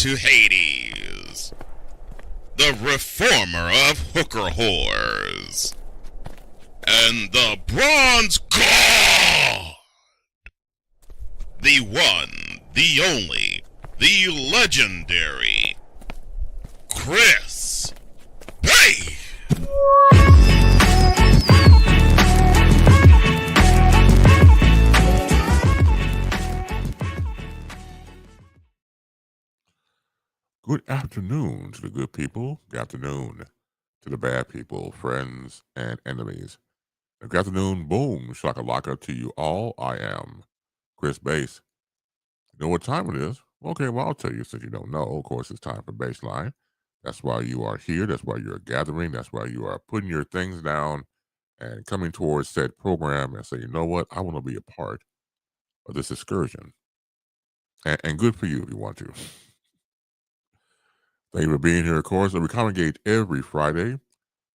to Hades, the reformer of hooker whores, and the bronze god, the one, the only, the legendary Chris Bay. Good afternoon to the good people. Good afternoon to the bad people, friends and enemies. Good afternoon, boom, shakalaka to you all. I am Chris Base. You know what time it is? Okay, well, I'll tell you since you don't know. Of course, it's time for BaseLine. That's why you are here. That's why you're gathering. That's why you are putting your things down and coming towards said program and say, you know what? I want to be a part of this excursion. And good for you if you want to. Thank you for being here, of course. And we congregate every Friday.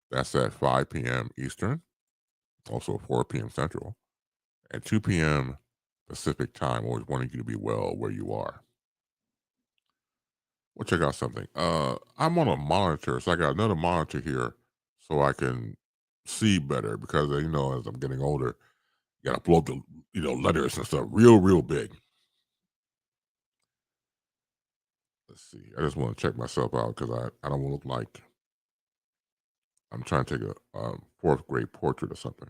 That's at 5 p.m. Eastern, also 4 p.m. Central, and 2 p.m. Pacific time. Always wanting you to be well where you are. We'll check out something. I'm on a monitor, so I got another monitor here so I can see better because, as I'm getting older, you got to blow up the, letters and stuff real big. Let's see. I just want to check myself out because I don't want to look like I'm trying to take a fourth grade portrait or something.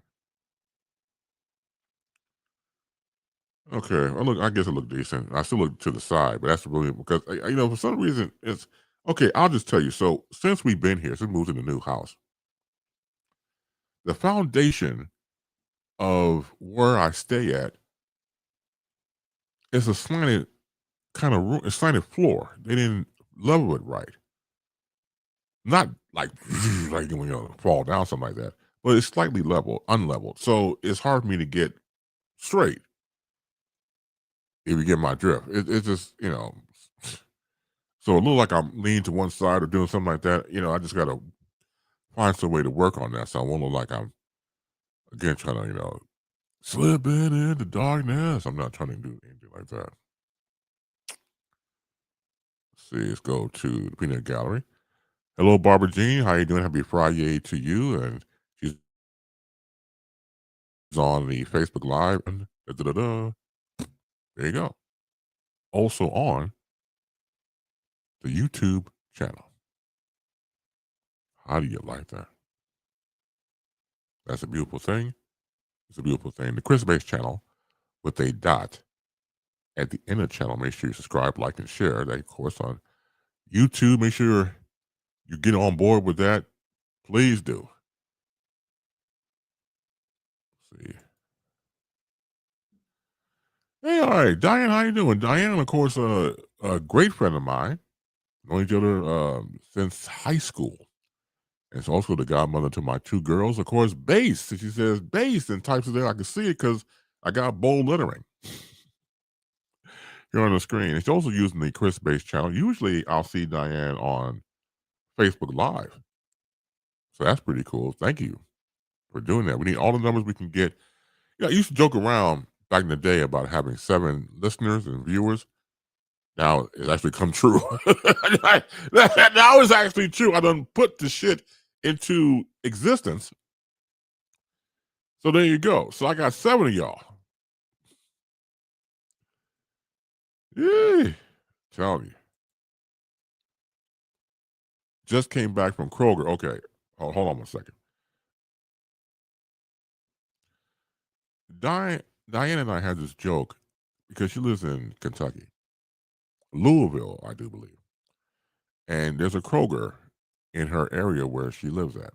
Okay, I guess it looked decent. I still look to the side, but that's really because for some reason it's okay. I'll just tell you. So since we've been here, since we moved to the new house, the foundation of where I stay at is a slanted kind of room, a slanted floor. They didn't level it right. Not like like when you fall down something like that, but it's slightly unleveled. So it's hard for me to get straight. If you get my drift, it's just So it looks like I'm leaning to one side or doing something like that. I just got to find some way to work on that. So I won't look like I'm, again, trying to, slipping into darkness. I'm not trying to do anything like that. Let's see, let's go to the Peanut Gallery. Hello, Barbara Jean. How you doing? Happy Friday to you. And she's on the Facebook Live. And there you go. Also on the YouTube channel. How do you like that? That's a beautiful thing. It's a beautiful thing. The Chris Base channel with a dot at the end of the channel. Make sure you subscribe, like, and share. That, of course, on YouTube. Make sure you get on board with that. Please do. Let's see. Hey, all right, Diane, how you doing? Diane, of course, a great friend of mine. Known each other since high school. And it's also the godmother to my two girls. Of course, Base. She says Base and types it there. I can see it because I got bold lettering here on the screen. It's also using the Chris Base channel. Usually I'll see Diane on Facebook Live. So that's pretty cool. Thank you for doing that. We need all the numbers we can get. I used to joke around back in the day about having 7 listeners and viewers. Now it's actually come true. Now it's actually true. I done put the shit into existence. So there you go. So I got 7 of y'all. Yeah, telling you. Just came back from Kroger. Okay, hold on 1 second. Diane and I had this joke because she lives in Kentucky, Louisville, I do believe. And there's a Kroger in her area where she lives at.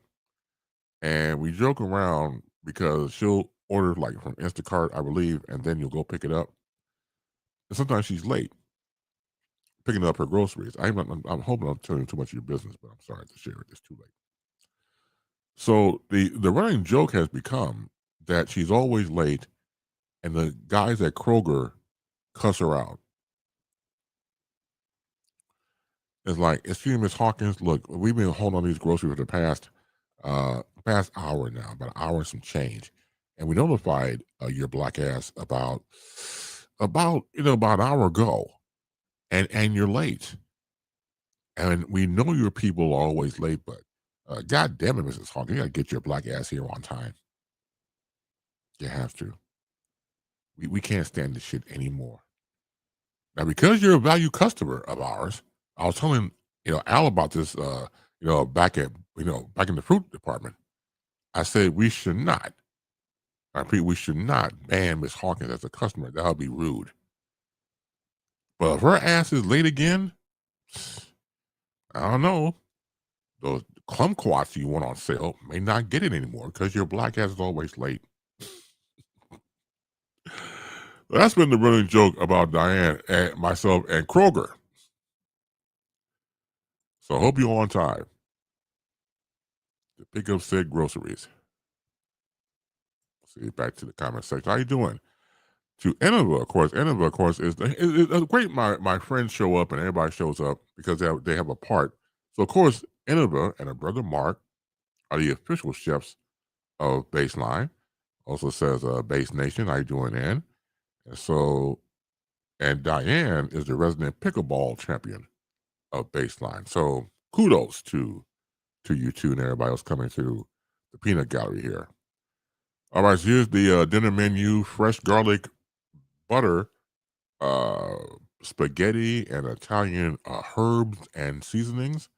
And we joke around because she'll order like from Instacart, I believe, and then you'll go pick it up. And sometimes she's late picking up her groceries. I'm hoping I'm telling you too much of your business, but I'm sorry to share it. It's too late. So the running joke has become that she's always late, and the guys at Kroger cuss her out. It's like, excuse me, Miss Hawkins, look, we've been holding on these groceries for the past hour now, about an hour and some change. And we notified your black ass about an hour ago. And you're late. And we know your people are always late, but God damn it, Mrs. Honk, you gotta get your black ass here on time. You have to. We can't stand this shit anymore. Now, because you're a value customer of ours, I was telling Al about this. Back in the fruit department, I said we should not. I repeat, we should not ban Miss Hawkins as a customer. That would be rude. But if her ass is late again, I don't know. Those kumquats you want on sale may not get it anymore because your black ass is always late. That's been the running joke about Diane and myself and Kroger. So I hope you're on time to pick up said groceries. See, back to the comment section. How you doing? To Innova, of course. Innova, of course, is great. My friends show up and everybody shows up because they have a part. So, of course, Innova and her brother Mark are the official chefs of BaseLine. Also says Base Nation. How you doing, Ann? And Diane is the resident pickleball champion of BaseLine. So kudos to you two and everybody else coming to the peanut gallery here. All right, so here's the dinner menu: fresh garlic butter, spaghetti and Italian herbs and seasonings,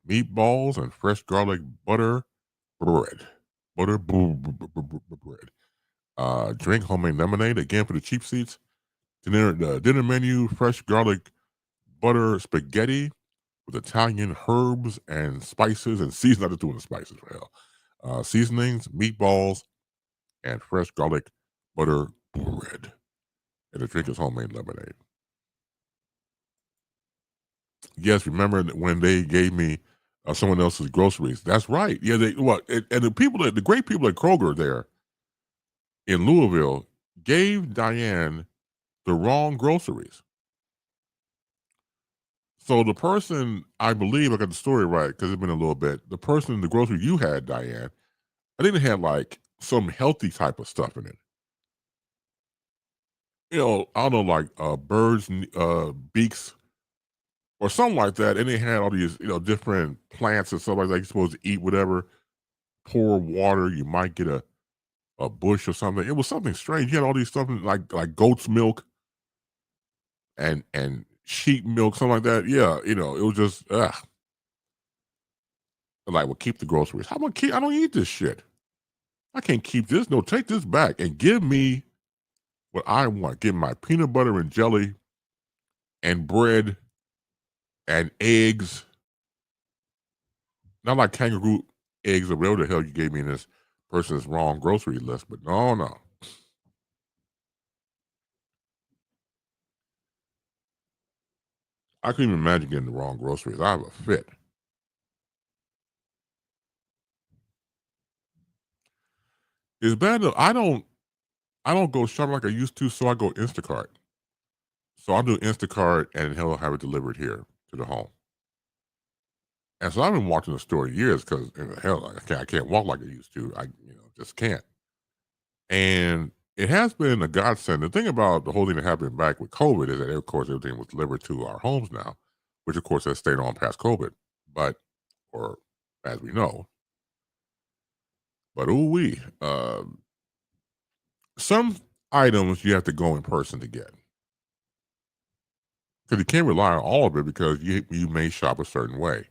meatballs and fresh garlic butter bread, bread. Drink homemade lemonade again for the cheap seats. Dinner menu: fresh garlic butter spaghetti with Italian herbs and spices and seasonings. I'm just doing the spices for hell. Seasonings, meatballs, and fresh garlic butter bread. And the drink is homemade lemonade. Yes, remember when they gave me someone else's groceries? That's right. Yeah, and the great people at Kroger there in Louisville gave Diane the wrong groceries. So the person, I believe I got the story right because it's been a little bit. The person in the grocery you had, Diane, I think it had like some healthy type of stuff in it. I don't know, like birds' beaks or something like that. And they had all these, different plants and stuff like that. You're supposed to eat whatever, pour water. You might get a bush or something. It was something strange. You had all these stuff like goat's milk and sheep milk, something like that. Yeah, it was just like, well, keep the groceries. How about keep? I don't eat this shit. I can't keep this. No, take this back and give me what I want. Give me my peanut butter and jelly and bread and eggs. Not like kangaroo eggs or whatever the hell you gave me in this person's wrong grocery list, but no. I couldn't even imagine getting the wrong groceries. I have a fit. It's bad that I don't go shopping like I used to, so I go Instacart. So I'll do Instacart and he'll have it delivered here to the home. And so I've been walking the store years because hell, I can't walk like I used to. I just can't. And it has been a godsend. The thing about the whole thing that happened back with COVID is that of course everything was delivered to our homes now, which of course has stayed on past COVID. But or as we know, but some items you have to go in person to get because you can't rely on all of it because you may shop a certain way.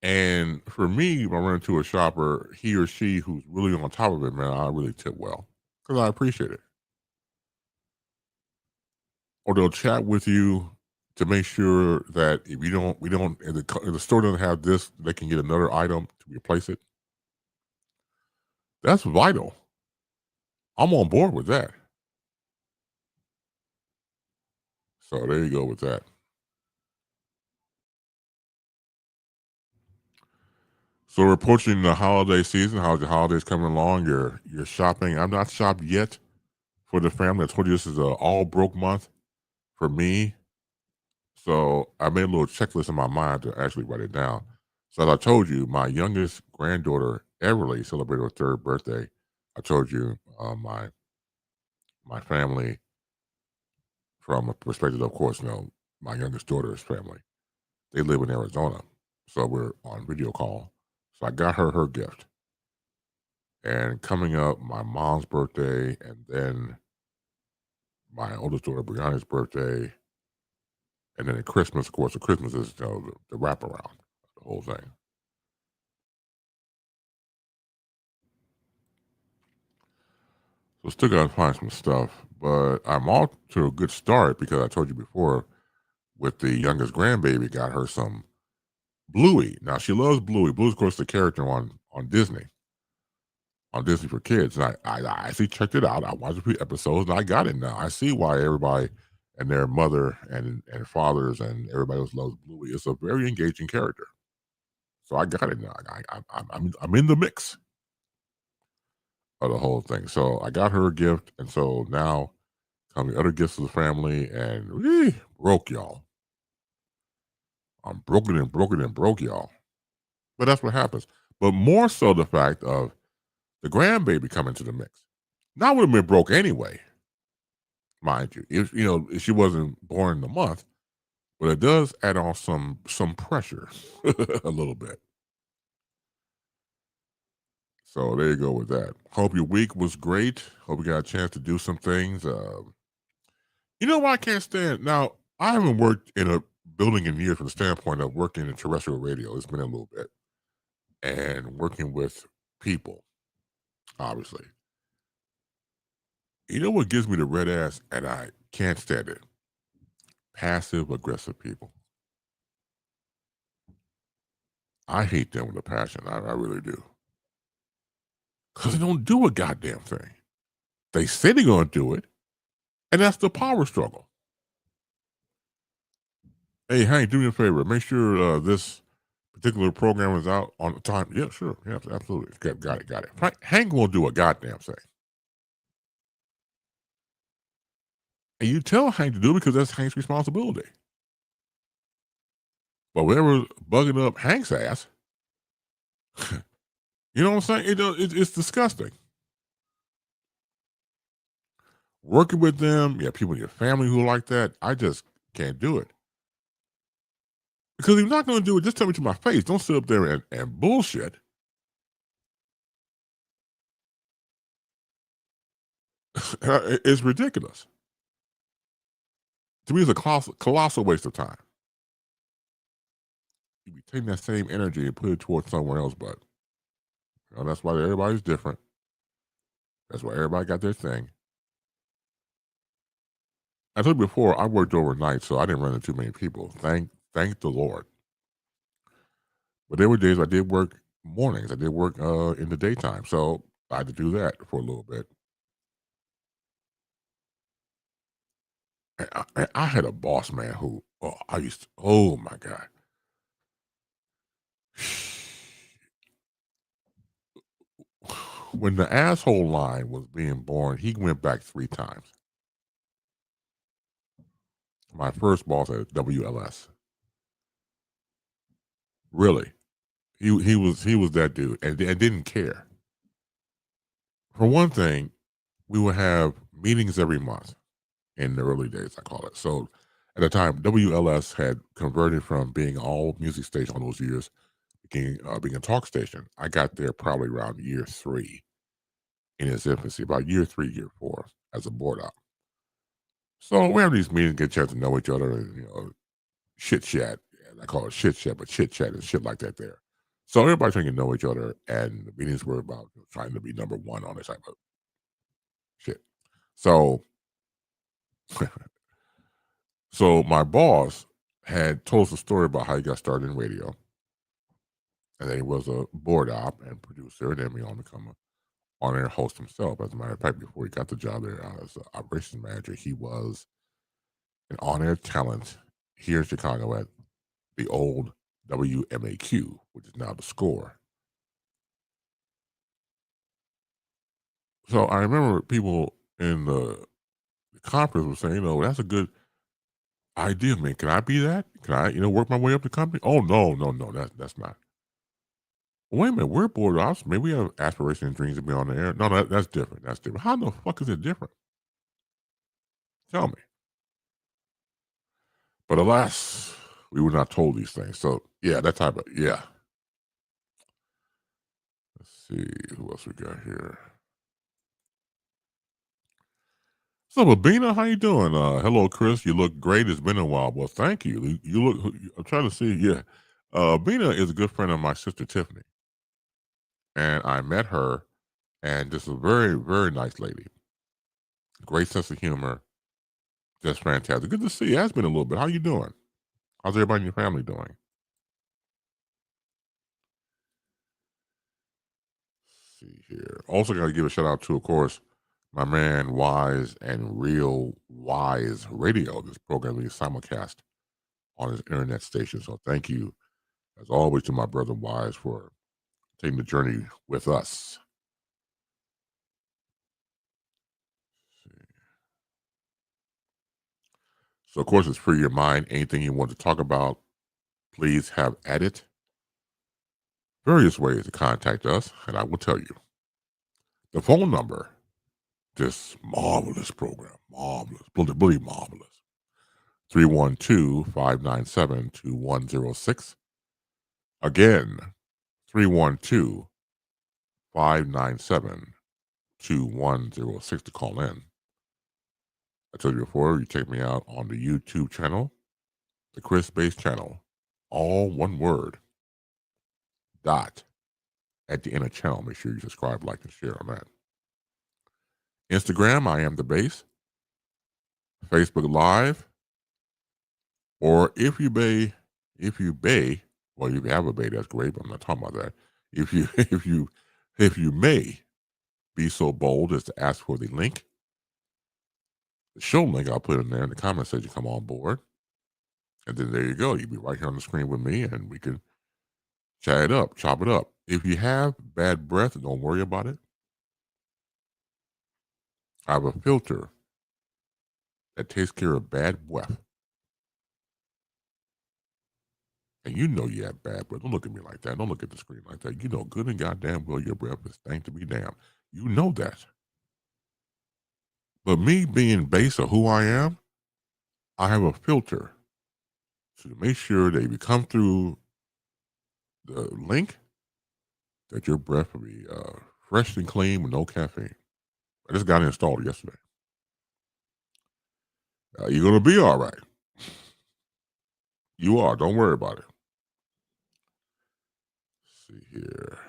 And for me, if I run into a shopper, he or she who's really on top of it, man, I really tip well because I appreciate it. Or they'll chat with you to make sure that if if the store doesn't have this, they can get another item to replace it. That's vital. I'm on board with that. So there you go with that. So we're approaching the holiday season. How's the holidays coming along? You're shopping. I'm not shopped yet for the family. I told you this is a all broke month for me. So I made a little checklist in my mind to actually write it down. So as I told you, my youngest granddaughter Everly celebrated her third birthday. I told you my family from a perspective, of course, my youngest daughter's family. They live in Arizona, so we're on video call. So I got her gift. And coming up, my mom's birthday, and then my oldest daughter Brianna's birthday, and then at Christmas, of course. The Christmas is the wraparound, the whole thing. So still gotta find some stuff, but I'm off to a good start because I told you before with the youngest grandbaby, got her some Bluey. Now she loves Bluey. Bluey's, of course, the character on Disney for kids. And I actually checked it out. I watched a few episodes and I got it now. I see why everybody and their mother and fathers and everybody else loves Bluey. It's a very engaging character. So I got it now. I'm in the mix of the whole thing. So I got her a gift, and so now come the other gifts of the family, and broke y'all. I'm broken and broken and broke y'all. But that's what happens. But more so the fact of the grandbaby coming to the mix. Now I would have been broke anyway, mind you. If she wasn't born in the month, but it does add on some pressure a little bit. So there you go with that. Hope your week was great. Hope you got a chance to do some things. You know what I can't stand? Now, I haven't worked in a building in years from the standpoint of working in terrestrial radio. It's been a little bit. And working with people, obviously. You know what gives me the red ass, and I can't stand it? Passive aggressive people. I hate them with a passion. I really do. Because they don't do a goddamn thing. They say they're going to do it, and that's the power struggle. Hey, Hank, do me a favor. Make sure this particular program is out on time. Yeah, sure. Yeah, absolutely. Got it. Hank won't do a goddamn thing. And you tell Hank to do it because that's Hank's responsibility. But whatever bugging up Hank's ass, you know what I'm saying? It's disgusting. Working with them, you have people in your family who are like that. I just can't do it. Because if you're not going to do it, just tell me to my face. Don't sit up there and bullshit. It's ridiculous. To me, it's a colossal waste of time. You be taking that same energy and put it towards somewhere else, but that's why everybody's different. That's why everybody got their thing. I told you before, I worked overnight, so I didn't run into too many people. Thank the Lord. But there were days I did work mornings. I did work in the daytime, so I had to do that for a little bit. And I had a boss man who oh my god, when the asshole line was being born, he went back 3 times. My first boss at WLS, really, he was that dude, and didn't care. For one thing, we would have meetings every month in the early days, I call it. So at the time, WLS had converted from being all music station all those years, being a talk station. I got there probably around year 3 in its infancy, about year 3, year 4 as a board op. So we have these meetings, get a chance to know each other, and chit chat. I call it shit chat, but chit chat and shit like that there. So everybody trying to know each other, and the meetings were about trying to be number one on this type of shit. So, so my boss had told us a story about how he got started in radio, and then he was a board op and producer, and then went on to become a on-air host himself. As a matter of fact, before he got the job there as an operations manager, he was an on-air talent here in Chicago at the old WMAQ, which is now the Score. So I remember people in the conference were saying, that's a good idea, man. Can I be that? Can I, work my way up the company? Oh no, that's not. Wait a minute, we're board ops. Maybe we have aspirations and dreams to be on the air. No, that's different. That's different. How the fuck is it different? Tell me. But alas, We were not told these things. So yeah, that type of yeah. Let's see who else we got here. So, Babina, how you doing? Hello, Chris. You look great. It's been a while. Well, thank you. You look. I'm trying to see. Yeah, Bina is a good friend of my sister Tiffany, and I met her, and just a very, very nice lady. Great sense of humor. Just fantastic. Good to see you. It has been a little bit. How you doing? How's everybody in your family doing? See here. Also, got to give a shout out to, of course, my man Wise and Real Wise Radio. This program is simulcast on his internet station. So, thank you, as always, to my brother Wise for taking the journey with us. So, of course, it's free your mind. Anything you want to talk about, please have at it. Various ways to contact us, and I will tell you. The phone number, this marvelous program, marvelous, really marvelous. 312-597-2106. Again, 312-597-2106 to call in. I told you before, you check me out on the YouTube channel, the Chris Base channel, all one word, dot, at the end of channel. Make sure you subscribe, like, and share on that. Instagram, I am the Base. Facebook Live, or if you well, you have a bay, that's great, but I'm not talking about that. If you if you may be so bold as to ask for the link, the show link, I'll put in there in the comment section, come on board. And then there you go. You'll be right here on the screen with me and we can chat it up, chop it up. If you have bad breath, don't worry about it. I have a filter that takes care of bad breath. And you know you have bad breath. Don't look at me like that. Don't look at the screen like that. You know good and goddamn well your breath is stank to be damned. You know that. But me being base of who I am, I have a filter to make sure that if you come through the link, that your breath will be fresh and clean with no caffeine. I just got it installed yesterday. You're going to be all right. You are. Don't worry about it. Let's see here.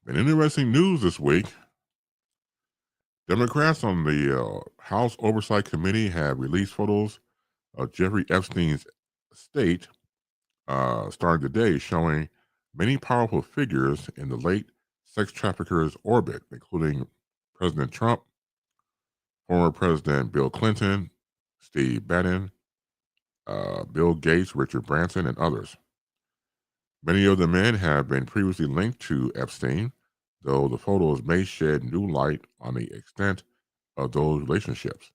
Been interesting news this week. Democrats on the House Oversight Committee have released photos of Jeffrey Epstein's estate starting today, showing many powerful figures in the late sex trafficker's orbit, including President Trump, former President Bill Clinton, Steve Bannon, Bill Gates, Richard Branson, and others. Many of the men have been previously linked to Epstein, though the photos may shed new light on the extent of those relationships.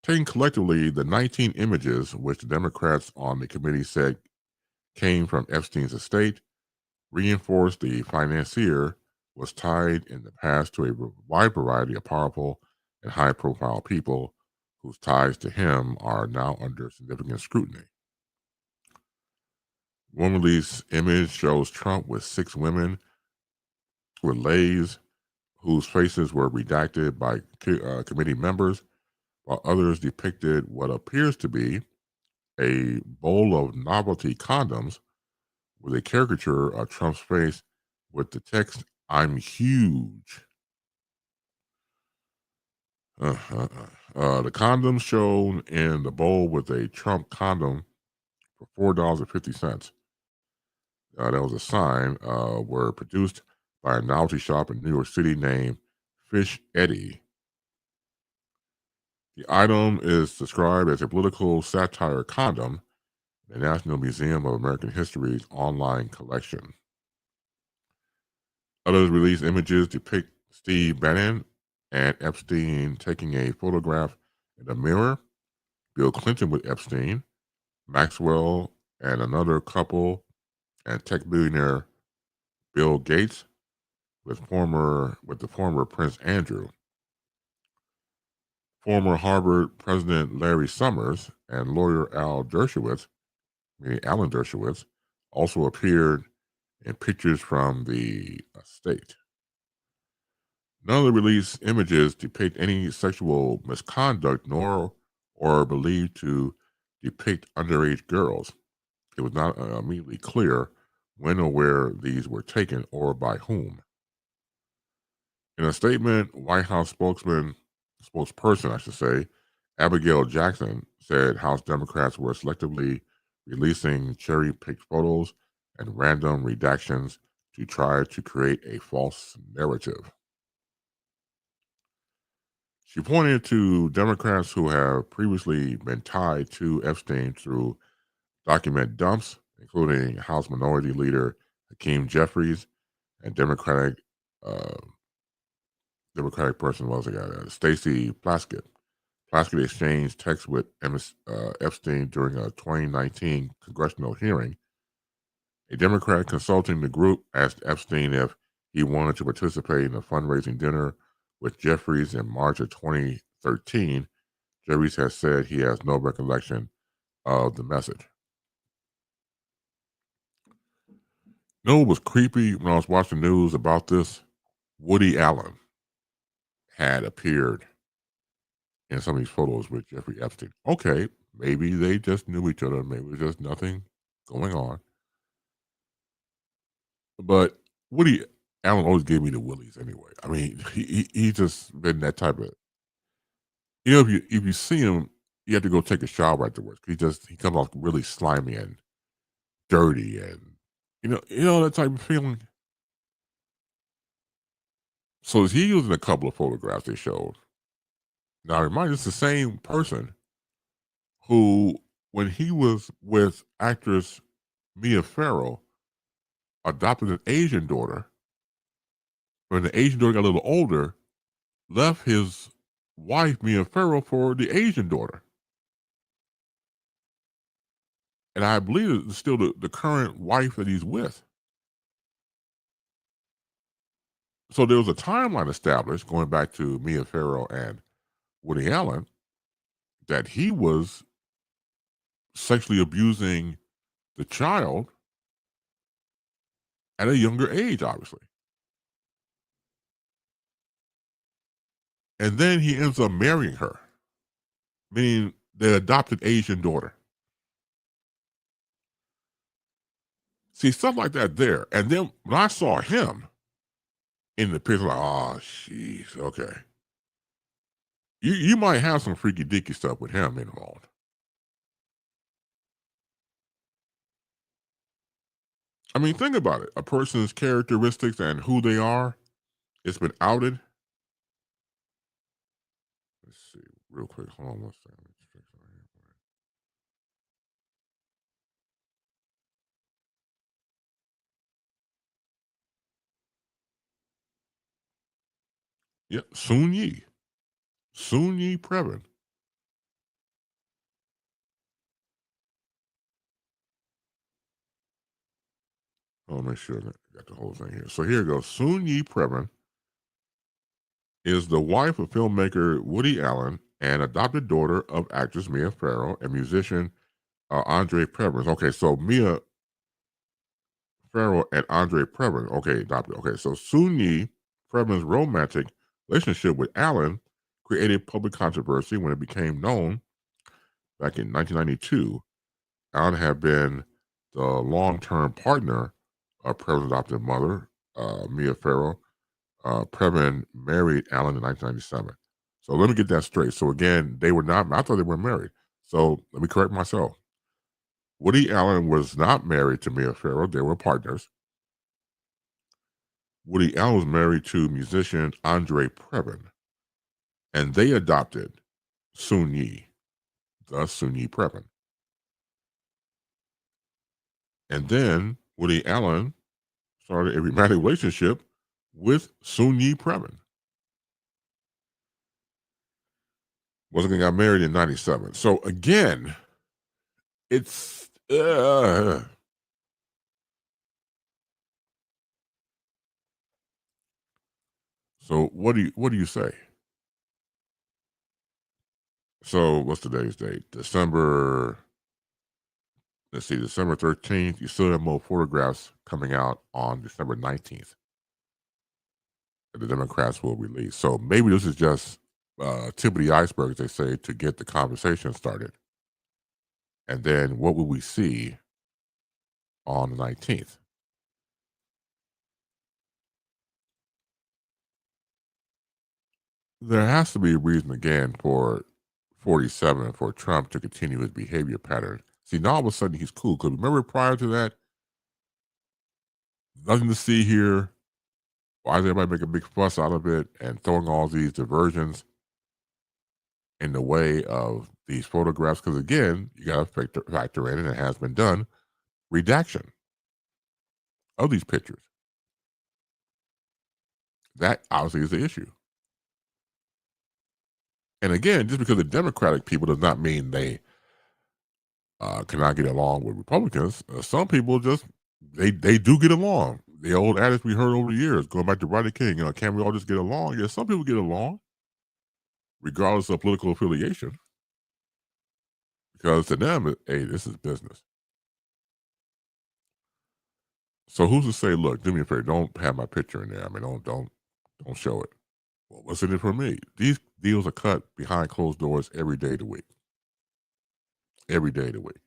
Taken collectively, the 19 images, which the Democrats on the committee said came from Epstein's estate, reinforce the financier was tied in the past to a wide variety of powerful and high profile people whose ties to him are now under significant scrutiny. One release image shows Trump with 6 women with lays whose faces were redacted by committee members, while others depicted what appears to be a bowl of novelty condoms with a caricature of Trump's face with the text, "I'm huge." The condoms shown in the bowl with a Trump condom for $4.50. That was a sign. Were produced by a novelty shop in New York City named Fish Eddie. The item is described as a political satire condom in the National Museum of American History's online collection. Others released images depict Steve Bannon and Epstein taking a photograph in the mirror, Bill Clinton with Epstein, Maxwell and another couple, and tech billionaire Bill Gates with the former Prince Andrew. Former Harvard President Larry Summers and lawyer Al Dershowitz, meaning Alan Dershowitz, also appeared in pictures from the estate. None of the released images depict any sexual misconduct nor or believed to depict underage girls. It was not immediately clear when or where these were taken or by whom. In a statement, White House spokesperson, I should say, Abigail Jackson said House Democrats were selectively releasing cherry picked photos and random redactions to try to create a false narrative. She pointed to Democrats who have previously been tied to Epstein through document dumps, including House Minority Leader Hakeem Jeffries and uh, Democratic person, what was the guy? Stacey Plaskett. Plaskett exchanged texts with Epstein during a 2019 congressional hearing. A Democrat consulting the group asked Epstein if he wanted to participate in a fundraising dinner with Jeffries in March of 2013. Jeffries has said he has no recollection of the message. You know what was creepy when I was watching news about this? Woody Allen had appeared in some of these photos with Jeffrey Epstein. Okay, maybe they just knew each other. Maybe there's just nothing going on. But Woody Allen always gave me the willies anyway. I mean, he just been that type of. You know, if you see him, you have to go take a shower afterwards. He comes off really slimy and dirty, and you know that type of feeling. So is he using a couple of photographs they showed? Now, remind you, it's the same person who, when he was with actress Mia Farrow, adopted an Asian daughter. When the Asian daughter got a little older, left his wife Mia Farrow for the Asian daughter. And I believe it's still the current wife that he's with. So there was a timeline established going back to Mia Farrow and Woody Allen that he was sexually abusing the child at a younger age, obviously. And then he ends up marrying her, meaning the adopted Asian daughter. See, stuff like that there. And then when I saw him in the picture, like, oh, jeez, okay. You might have some freaky deaky stuff with him involved. I mean, think about it. A person's characteristics and who they are, it's been outed. Let's see, real quick. Hold on one second. Yeah, Soon Yi. Soon Yi Previn. I'll make sure that I got the whole thing here. So here it goes. Soon Yi Previn is the wife of filmmaker Woody Allen and adopted daughter of actress Mia Farrow and musician Andre Previn. Okay, so Mia Farrow and Andre Previn. Okay, adopted. Okay, so Soon Yi Previn's romantic relationship with Allen created public controversy when it became known back in 1992. Allen had been the long-term partner of Previn's adopted mother, Mia Farrow. Previn married Allen in 1997. So let me get that straight. So again, they were not. I thought they were married. So let me correct myself. Woody Allen was not married to Mia Farrow. They were partners. Woody Allen was married to musician Andre Previn, and they adopted Soon Yi, thus Soon Yi Previn. And then Woody Allen started a romantic relationship with Soon Yi Previn. Wasn't going to get married in 97. So again, it's so what do you say? So what's today's date? December 13th. You still have more photographs coming out on December 19th that the Democrats will release. So maybe this is just tip of the iceberg, as they say, to get the conversation started. And then what will we see on the 19th? There has to be a reason again for 47 for Trump to continue his behavior pattern. See, now all of a sudden he's cool. Because remember prior to that, nothing to see here. Why does everybody make a big fuss out of it and throwing all these diversions in the way of these photographs? Because again, you got to factor in, and it has been done, redaction of these pictures. That obviously is the issue. And again, just because the Democratic people does not mean they cannot get along with Republicans. Some people just they do get along. The old adage we heard over the years, going back to Rodney King, can we all just get along? Yeah, some people get along, regardless of political affiliation, because to them, hey, this is business. So who's to say, look, do me a favor, don't have my picture in there. I mean, don't show it. Well, what's in it for me? These deals are cut behind closed doors every day of the week. Every day of the week.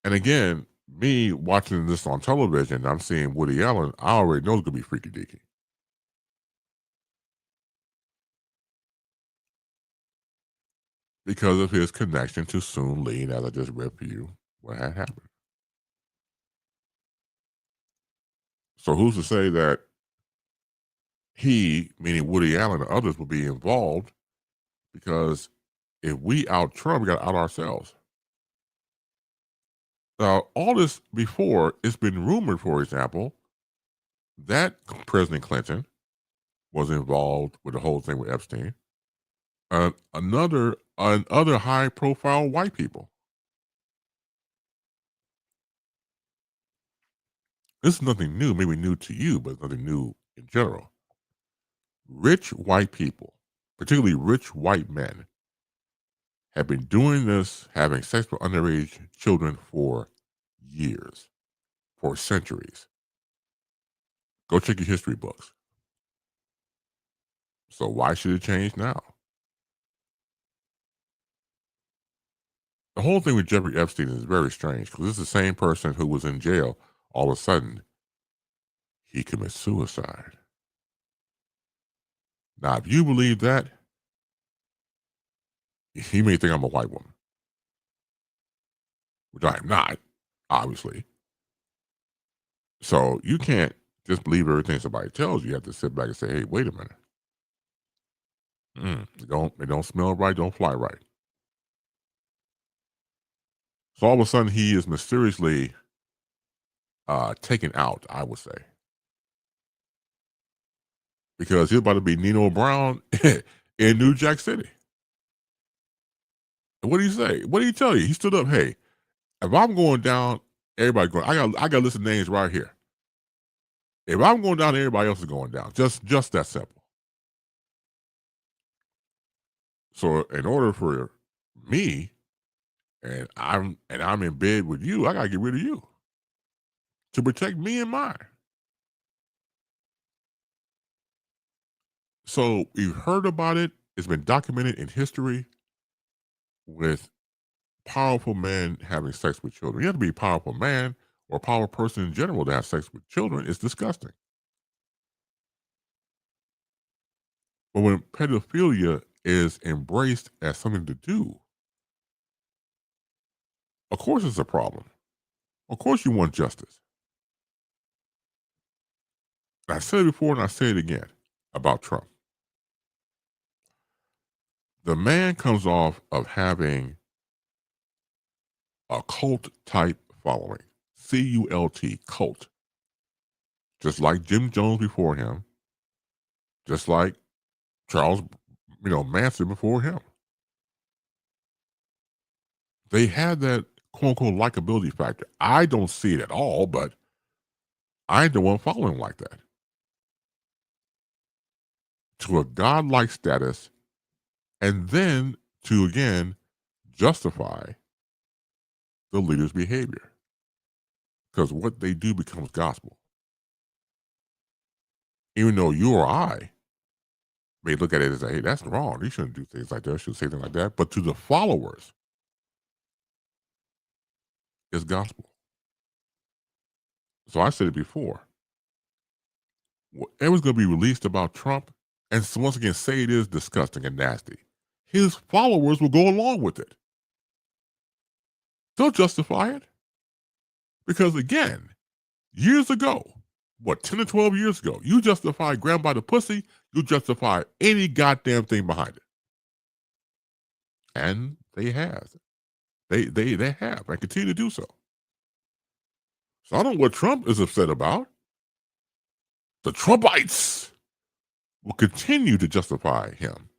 And again, me watching this on television, I'm seeing Woody Allen, I already know it's gonna be freaky deaky. Because of his connection to Soon Lee, and as I just read for you, what had happened. So who's to say that he, meaning Woody Allen and others, will be involved? Because if we out Trump, we got to out ourselves. Now, all this before, it's been rumored, for example, that President Clinton was involved with the whole thing with Epstein. Other high-profile white people. This is nothing new, maybe new to you, but nothing new in general. Rich white people, particularly rich white men, have been doing this, having sex with underage children for years, for centuries. Go check your history books. So why should it change now? The whole thing with Jeffrey Epstein is very strange because this is the same person who was in jail. All of a sudden, he commits suicide. Now, if you believe that, he may think I'm a white woman, which I am not, obviously. So you can't just believe everything somebody tells you. You have to sit back and say, "Hey, wait a minute. It don't smell right. Don't fly right." So all of a sudden, he is mysteriously taken out. I would say because he's about to be Nino Brown in New Jack City. And what do you say? What do he tell you? He stood up. Hey, if I'm going down, everybody going. I got a list of names right here. If I'm going down, everybody else is going down. Just that simple. So in order for me, I'm in bed with you, I gotta get rid of you to protect me and mine. So we've heard about it. It's been documented in history with powerful men having sex with children. You have to be a powerful man or a powerful person in general to have sex with children. It's disgusting. But when pedophilia is embraced as something to do, of course it's a problem. Of course you want justice. I said it before and I say it again about Trump. The man comes off of having a cult type following, CULT, cult, just like Jim Jones before him, just like Charles, Manson before him. They had that quote unquote likability factor. I don't see it at all, but I ain't the one following like that. To a godlike status and then to again justify the leader's behavior because what they do becomes gospel. Even though you or I may look at it as, hey, that's wrong. You shouldn't do things like that. Shouldn't say things like that. But to the followers, it's gospel. So I said it before. Whatever's going to be released about Trump, and so once again, say it is disgusting and nasty, his followers will go along with it. They'll justify it. Because again, years ago, what, 10 or 12 years ago, you justify grab by the pussy, you justify any goddamn thing behind it. And they have. They have and continue to do so. So I don't know what Trump is upset about. The Trumpites will continue to justify him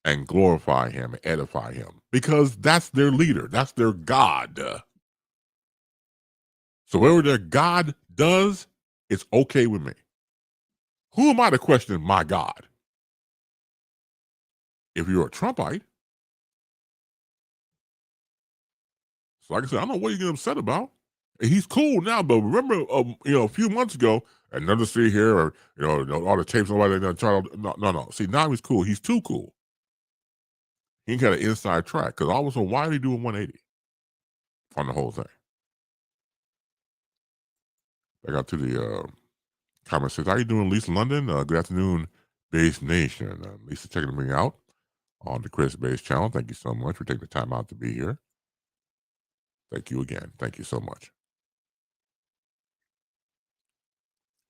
and glorify him and edify him because that's their leader. That's their God. So whatever their God does, it's okay with me. Who am I to question my God? If you're a Trumpite, so like I said, I don't know what you're getting upset about. He's cool now, but remember, a few months ago, another see here, or all the tapes, nobody no. See, now he's cool. He's too cool. He got an inside track because I was like, why are they doing 180 on the whole thing? I got to the comment says, "How you doing, Lisa London? Good afternoon, Base Nation. Lisa checking me out on the Chris Base channel. Thank you so much for taking the time out to be here. Thank you again. Thank you so much."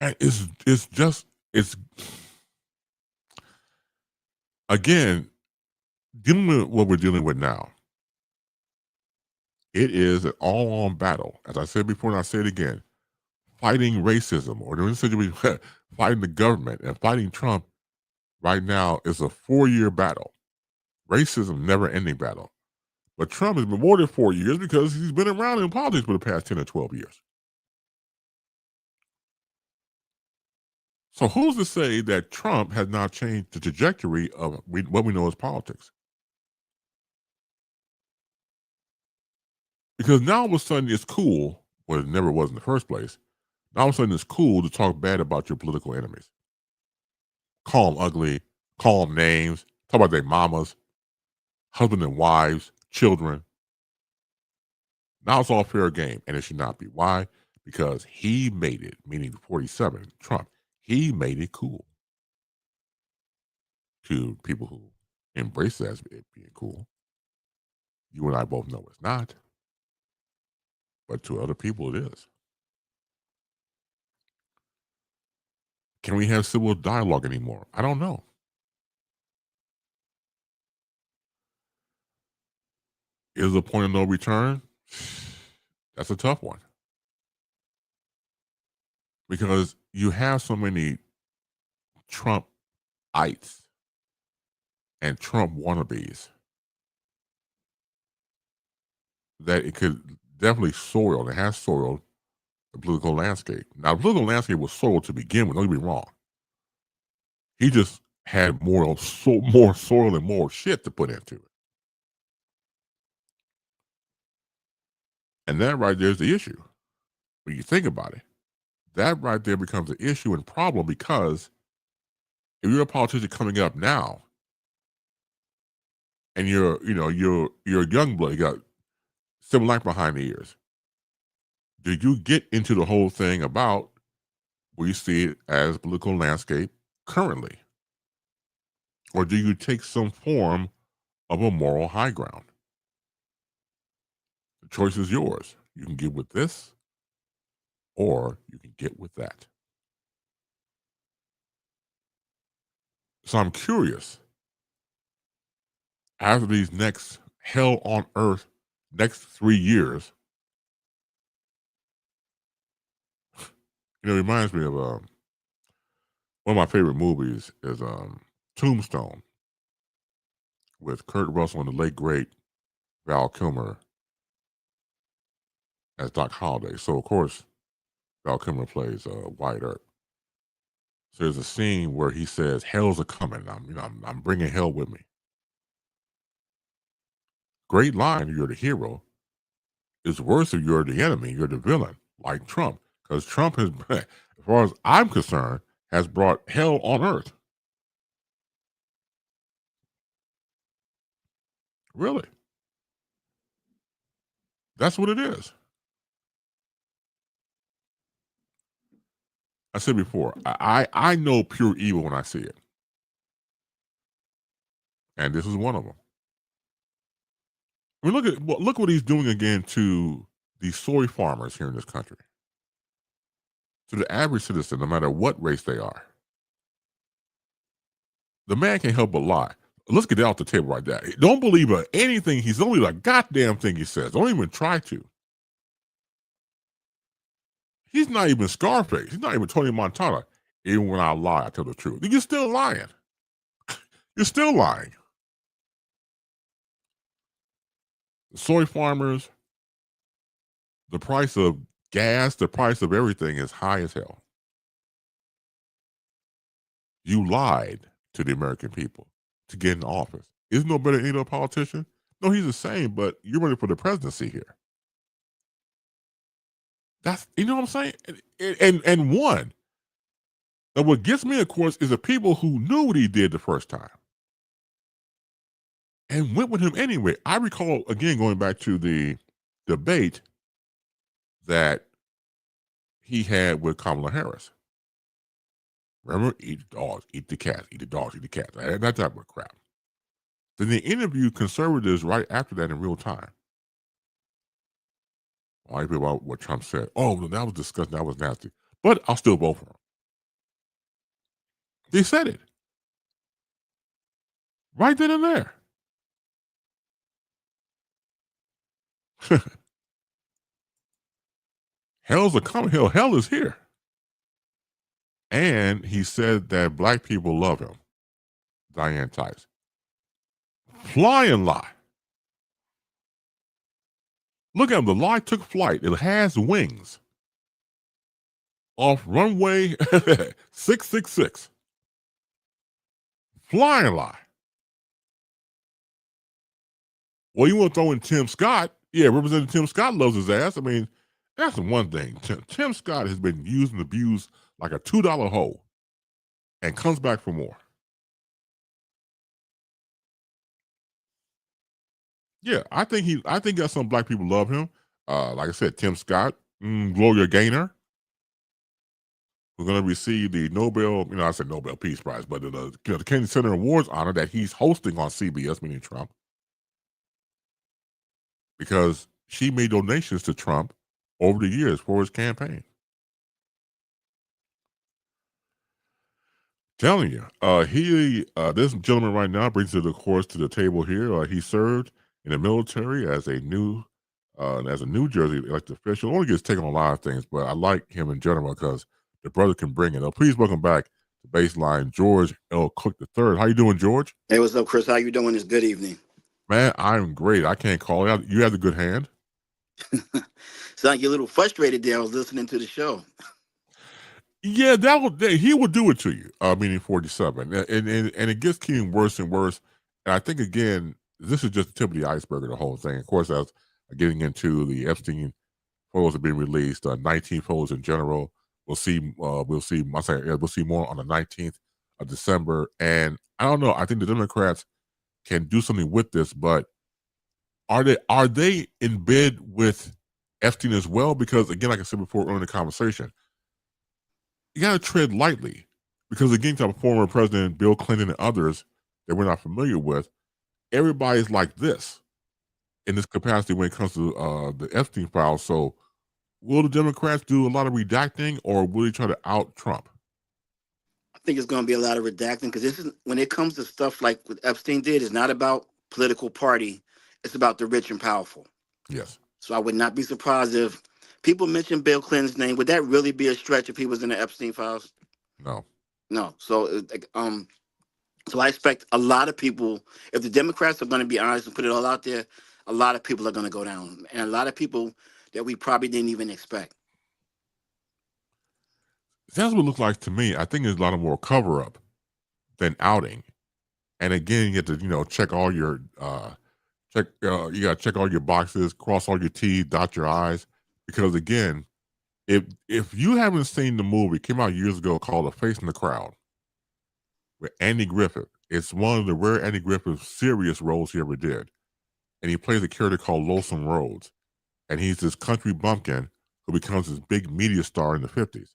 And it's again dealing with what we're dealing with now. It is an all-on battle, as I said before, and I say it again. Fighting racism, or in this situation, fighting the government and fighting Trump right now is a 4-year battle. Racism, never-ending battle. But Trump has been more than 4 years because he's been around in politics for the past 10 or 12 years. So who's to say that Trump has not changed the trajectory of what we know as politics? Because now all of a sudden it's cool, well, it never was in the first place. Now all of a sudden it's cool to talk bad about your political enemies. Call them ugly, call them names, talk about their mamas, husband and wives, children. Now it's all fair game, and it should not be. Why? Because he made it, meaning 47, Trump, he made it cool to people who embrace it as it being cool. You and I both know it's not, but to other people it is. Can we have civil dialogue anymore? I don't know. Is the point of no return? That's a tough one. Because you have so many Trumpites and Trump wannabes that it could definitely soil, it has soiled the political landscape. Now, the political landscape was soiled to begin with, don't get me wrong. He just had more soil and more shit to put into it. And that right there is the issue. When you think about it, that right there becomes an issue and problem because if you're a politician coming up now and you're a young blood, you got civil life behind the ears, do you get into the whole thing about we see it as political landscape currently? Or do you take some form of a moral high ground? The choice is yours. You can get with this or you can get with that. So I'm curious, after these next hell on earth, next 3 years, it reminds me of one of my favorite movies is Tombstone with Kurt Russell and the late great Val Kilmer as Doc Holliday. So of course, Val Kilmer plays Wyatt Earp. So there's a scene where he says, "Hell's a coming. I'm bringing hell with me." Great line, you're the hero. It's worse if you're the enemy, you're the villain, like Trump. Because Trump has, as far as I'm concerned, has brought hell on earth. Really. That's what it is. I said before, I know pure evil when I see it. And this is one of them. I mean, look what he's doing again to the soy farmers here in this country, to the average citizen, no matter what race they are. The man can't help but lie. Let's get that off the table right there. Don't believe anything. He's only a goddamn thing he says. Don't even try to. He's not even Scarface. He's not even Tony Montana. Even when I lie, I tell the truth. You're still lying. You're still lying. The soy farmers, the price of gas, the price of everything is high as hell. You lied to the American people to get in office. Isn't no better than any other politician? No, he's the same, but you're running for the presidency here. That's, you know what I'm saying? And won. And what gets me, of course, is the people who knew what he did the first time and went with him anyway. I recall, again, going back to the debate that he had with Kamala Harris. Remember, eat the dogs, eat the cats, eat the dogs, eat the cats. That type of crap. Then they interviewed conservatives right after that in real time. All you people about what Trump said. Oh, no, that was disgusting. That was nasty. But I'll still vote for him. They said it. Right then and there. Hell's a coming. Hell is here. And he said that black people love him. Diane Tice. Flying lie. Look at him. The lie took flight. It has wings. Off runway 666. Flying lie. Well, you want to throw in Tim Scott? Yeah, Representative Tim Scott loves his ass. I mean, that's the one thing. Tim Scott has been used and abused like a $2 hole and comes back for more. Yeah, I think that some black people love him. Like I said, Tim Scott, Gloria Gaynor, who's going to receive the Nobel, I said Nobel Peace Prize, but the Kennedy Center Awards honor that he's hosting on CBS, meaning Trump, because she made donations to Trump over the years for his campaign. Telling you, this gentleman right now brings it, of course, to the table here. He served in the military as a New Jersey elected official. Only gets taken on a lot of things, but I like him in general because the brother can bring it. Please welcome back to BaseLine, George L. Cook III. How you doing, George? Hey, what's up, Chris? How you doing? This good evening. Man, I'm great. I can't call it. You have a good hand. Sound like you're a little frustrated there. I was listening to the show. Yeah, he will do it to you. Meaning 47, and it gets getting worse and worse. And I think again, this is just the tip of the iceberg of the whole thing. Of course, as getting into the Epstein photos are being released, 19 photos in general. We'll see. We'll see more on the 19th of December. And I don't know. I think the Democrats can do something with this, but are they in bed with Epstein as well? Because again, like I said before earlier in the conversation, you got to tread lightly because again, to former President Bill Clinton and others that we're not familiar with, everybody's like this in this capacity when it comes to the Epstein files. So will the Democrats do a lot of redacting or will they try to out Trump? I think it's going to be a lot of redacting because this is when it comes to stuff like what Epstein did, it's not about political party. It's about the rich and powerful. Yes. So I would not be surprised if people mention Bill Clinton's name. Would that really be a stretch if he was in the Epstein files? No. So so I expect a lot of people, if the Democrats are going to be honest and put it all out there, a lot of people are going to go down, and a lot of people that we probably didn't even expect. That's what it looks like to me. I think there's a lot of more cover up than outing. And again, you have to check all your check. You got to check all your boxes, cross all your T's, dot your I's, because again, if you haven't seen the movie, it came out years ago called "A Face in the Crowd" with Andy Griffith. It's one of the rare Andy Griffith serious roles he ever did, and he plays a character called Lonesome Rhodes, and he's this country bumpkin who becomes this big media star in the 50s,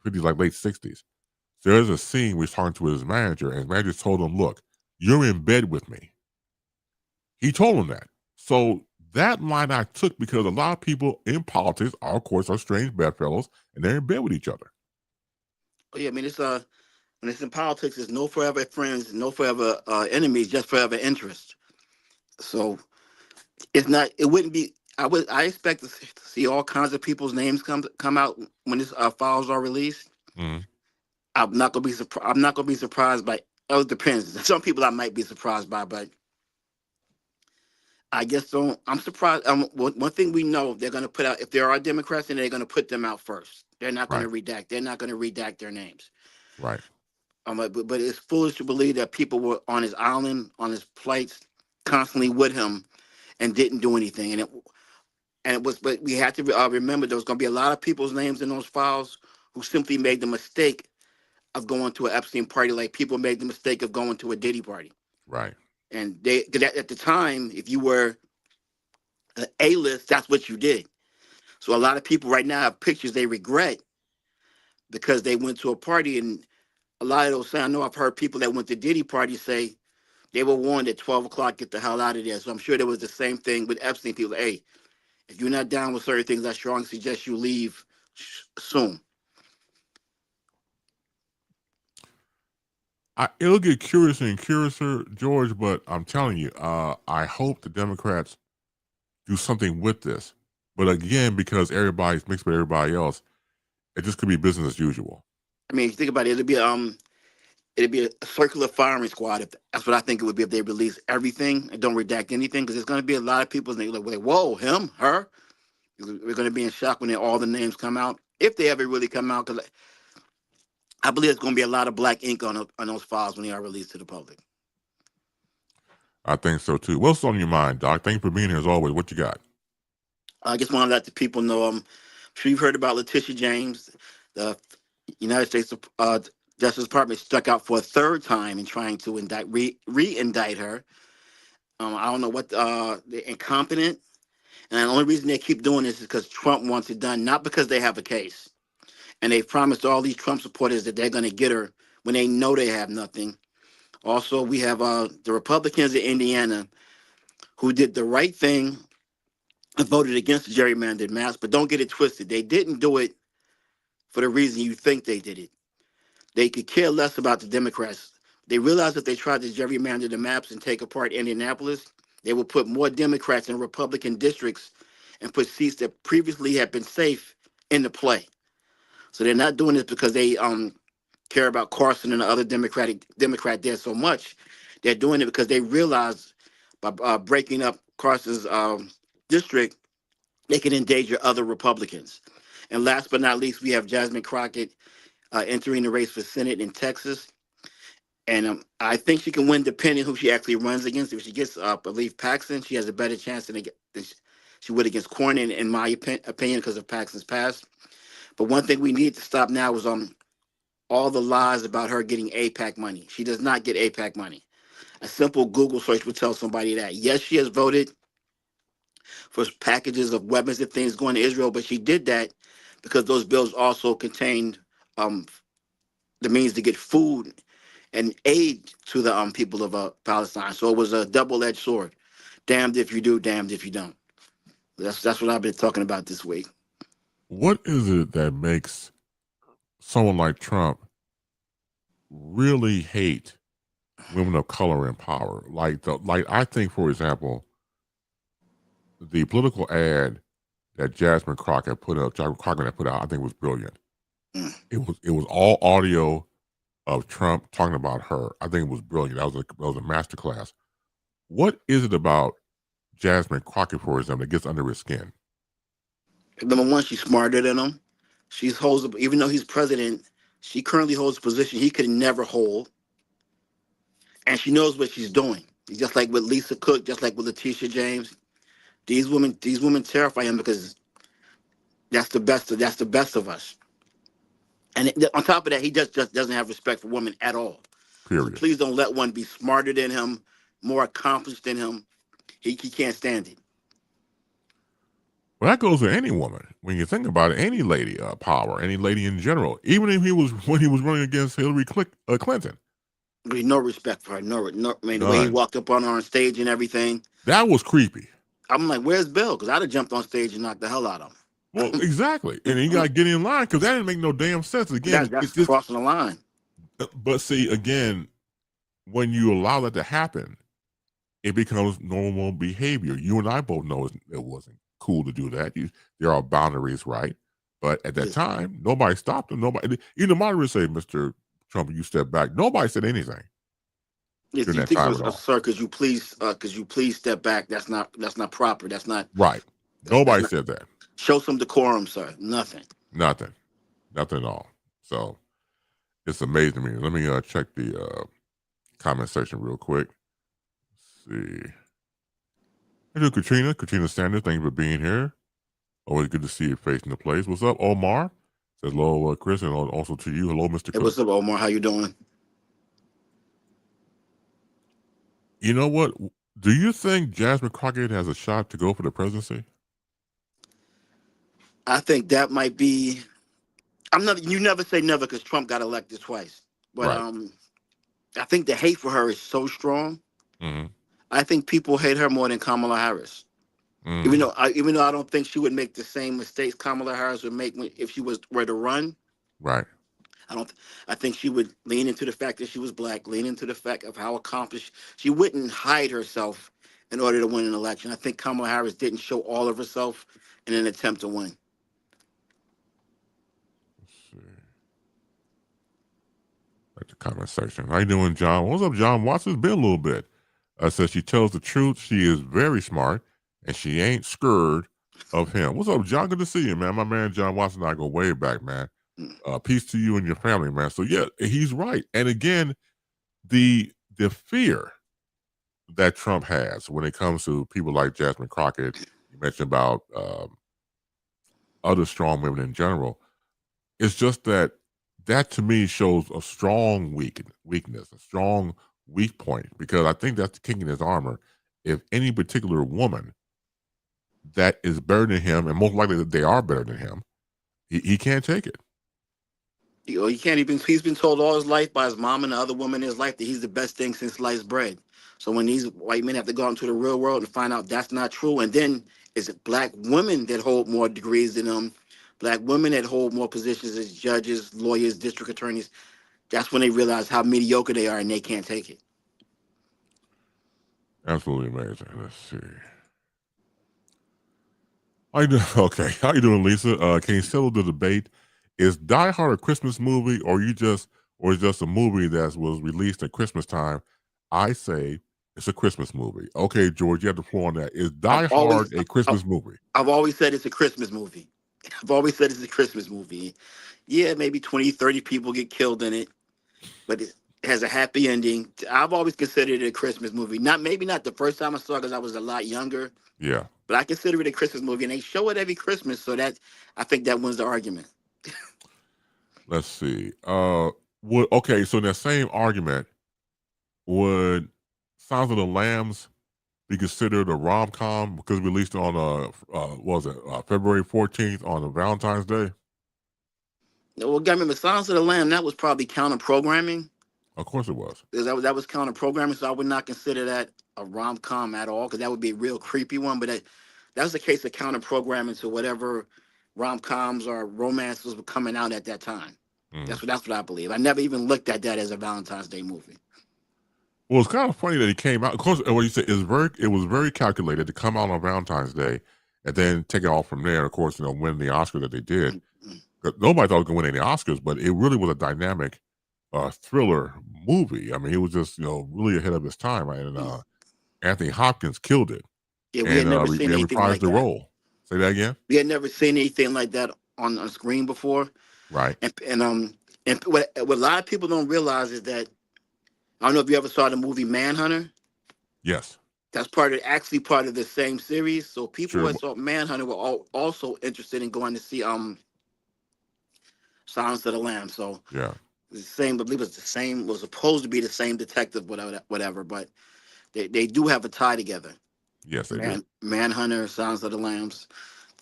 like late 60s. So there's a scene where he's talking to his manager, and his manager told him, "Look, you're in bed with me." He told him that. So that line I took because a lot of people in politics, are, of course, are strange bedfellows, and they're in bed with each other. Oh, yeah, I mean, it's when it's in politics, it's no forever friends, no forever enemies, just forever interest. So it's not. It wouldn't be. I expect to see all kinds of people's names come out when this files are released. Mm-hmm. I'm not gonna be surprised. I'm not gonna be surprised by. Oh, it depends. Some people I might be surprised by, but I guess so. I'm surprised. One thing we know, they're gonna put out, if there are Democrats, and they're gonna put them out first. They're not gonna Right, redact. They're not gonna redact their names. right. But it's foolish to believe that people were on his island, on his plates, constantly with him, and didn't do anything. And it was. But we have to remember there was going to be a lot of people's names in those files who simply made the mistake of going to an Epstein party, like people made the mistake of going to a Diddy party. Right. And they, 'cause at the time, if you were an A-list, that's what you did. So a lot of people right now have pictures they regret because they went to a party, and a lot of those. I know I've heard people that went to Diddy parties say they were warned at 12 o'clock, get the hell out of there. So I'm sure there was the same thing with Epstein. People, hey, if you're not down with certain things, I strongly suggest you leave soon. It'll get curiouser and curiouser, George, but I'm telling you, I hope the Democrats do something with this. But again, because everybody's mixed with everybody else, it just could be business as usual. I mean, if you think about it, it'd be a circular firing squad. If that's what I think it would be if they release everything and don't redact anything, because there's going to be a lot of people and they're like, whoa, him, her. We're going to be in shock when all the names come out, if they ever really come out. Because I believe there's going to be a lot of black ink on those files when they are released to the public. I think so too. What's on your mind, Doc? Thank you for being here as always. What you got? I just want to let the people know. I'm sure you've heard about Letitia James. The United States Justice Department stuck out for a third time in trying to re-indict her. I don't know what they're incompetent, and the only reason they keep doing this is because Trump wants it done, not because they have a case. And they've promised all these Trump supporters that they're going to get her when they know they have nothing. Also, we have the Republicans in Indiana who did the right thing and voted against the gerrymandered maps, but don't get it twisted. They didn't do it for the reason you think they did it. They could care less about the Democrats. They realized if they tried to gerrymander the maps and take apart Indianapolis, they would put more Democrats in Republican districts and put seats that previously had been safe into play. So they're not doing this because they care about Carson and the other Democrat there so much. They're doing it because they realize by breaking up Carson's district, they can endanger other Republicans. And last but not least, we have Jasmine Crockett entering the race for Senate in Texas. And I think she can win depending who she actually runs against. If she gets, I believe, Paxton, she has a better chance than she would against Cornyn, in my opinion, because of Paxton's past. But one thing we need to stop now is all the lies about her getting AIPAC money. She does not get AIPAC money. A simple Google search would tell somebody that. Yes, she has voted for packages of weapons and things going to Israel, but she did that because those bills also contained the means to get food and aid to the people of Palestine. So it was a double-edged sword. Damned if you do, damned if you don't. That's what I've been talking about this week. What is it that makes someone like Trump really hate women of color in power? Like I think, for example, the political ad that Jasmine Crockett put out, I think was brilliant. Mm. It was all audio of Trump talking about her. I think it was brilliant. That was a masterclass. What is it about Jasmine Crockett, for example, that gets under his skin? Number one, she's smarter than him. She holds, even though he's president, she currently holds a position he could never hold, and she knows what she's doing. Just like with Lisa Cook, just like with Letitia James. These women terrify him because that's the best of us. And on top of that, he just doesn't have respect for women at all. So Period. please don't let one be smarter than him, more accomplished than him. He can't stand it. Well, that goes to any woman. When you think about it, any lady power, any lady in general. Even if he was when he was running against Hillary Clinton, No respect for her. No. I mean, the way he none. walked up on her on stage and everything. That was creepy. I'm like, where's Bill? Because I'd have jumped on stage and knocked the hell out of Well, him. exactly. And you got to get in line because that didn't make no damn sense. Again, That's it's just. crossing the line. But see, again, when you allow that to happen, it becomes normal behavior. You and I both know it wasn't cool to do that. There are boundaries, right? But at that Yes. time, nobody stopped him. Nobody, even the moderators say, "Mr. Trump, you step back." Nobody said anything Yes, during you that think time so, at all. sir? Could you please step back? That's not proper. Right? That's Nobody not. said that. Show some decorum, sir. Nothing. Nothing. Nothing at all. So it's amazing to me. Let me check the comment section real quick. Let's see. Hello, Katrina. Katrina Sanders, thank you for being here. Always good to see your face in the place. What's up, Omar? Says hello, Chris, and also to you. Hello, Mr. Hey, Cook. what's up, Omar? How you doing? You know what? Do you think Jasmine Crockett has a shot to go for the presidency? I think that might be. I'm not. You never say never because Trump got elected twice. But Right. I think the hate for her is so strong. Mm-hmm. I think people hate her more than Kamala Harris. Mm-hmm. Even though I don't think she would make the same mistakes Kamala Harris would make if she were to run. Right. I don't. I think she would lean into the fact that she was black, lean into the fact of how accomplished she wouldn't hide herself in order to win an election. I think Kamala Harris didn't show all of herself in an attempt to win. Let's see. At the comment section. How you doing, John? What's up, John Watson? It's been a little bit. Says she tells the truth. She is very smart, and she ain't scared of him. What's up, John? Good to see you, man. My man John Watson and I go way back, man. Peace to you and your family, man. So yeah, he's right. And again, the fear that Trump has when it comes to people like Jasmine Crockett, you mentioned about other strong women in general. It's just that to me shows a strong weakness, a strong weak point, because I think that's the king in his armor. If any particular woman that is better than him, and most likely that they are better than him, he can't take it. He can't even. He's been told all his life by his mom and the other woman in his life that he's the best thing since sliced bread. So when these white men have to go out into the real world and find out that's not true, and then is it black women that hold more degrees than him, black women that hold more positions as judges, lawyers, district attorneys, that's when they realize how mediocre they are and they can't take it. Absolutely amazing. Let's see. How you doing? Okay, how you doing, Lisa? Can you settle the debate? Is Die Hard a Christmas movie, or is just a movie that was released at Christmas time? I say it's a Christmas movie. Okay, George, you have the floor on that. Is Die Hard a Christmas movie? I've always said it's a Christmas movie. I've always said it's a Christmas movie. Yeah, maybe 20, 30 people get killed in it, but it has a happy ending. I've always considered it a Christmas movie. Maybe not the first time I saw it because I was a lot younger. Yeah. But I consider it a Christmas movie, and they show it every Christmas, so that I think that wins the argument. Let's see. Okay, so in that same argument, would Sounds of the Lambs be considered a rom-com because it released on February 14th on a Valentine's Day? Well, gotta remember, Silence of the Lamb, that was probably counter programming. Of course it was. Because that was counter programming, so I would not consider that a rom com at all, because that would be a real creepy one. But that was a case of counter programming to whatever rom coms or romances were coming out at that time. That's what I believe. I never even looked at that as a Valentine's Day movie. Well, it's kind of funny that he came out. Of course, what you said is it was very calculated to come out on Valentine's Day and then take it off from there. Of course, win the Oscar that they did. Nobody thought it was going to win any Oscars, but it really was a dynamic thriller movie. I mean, it was just really ahead of his time, right? And Anthony Hopkins killed it. Yeah, we had never seen anything like the that. role. Say that again. We had never seen anything like that on screen before. Right. And what a lot of people don't realize is that, I don't know if you ever saw the movie Manhunter. Yes. That's actually part of the same series. So people Sure. who saw Manhunter were also interested in going to see Silence of the Lambs. So Yeah. the same, I believe it's the same, was supposed to be the same detective, whatever. But they do have a tie together. Yes, they do. Manhunter, Silence of the Lambs.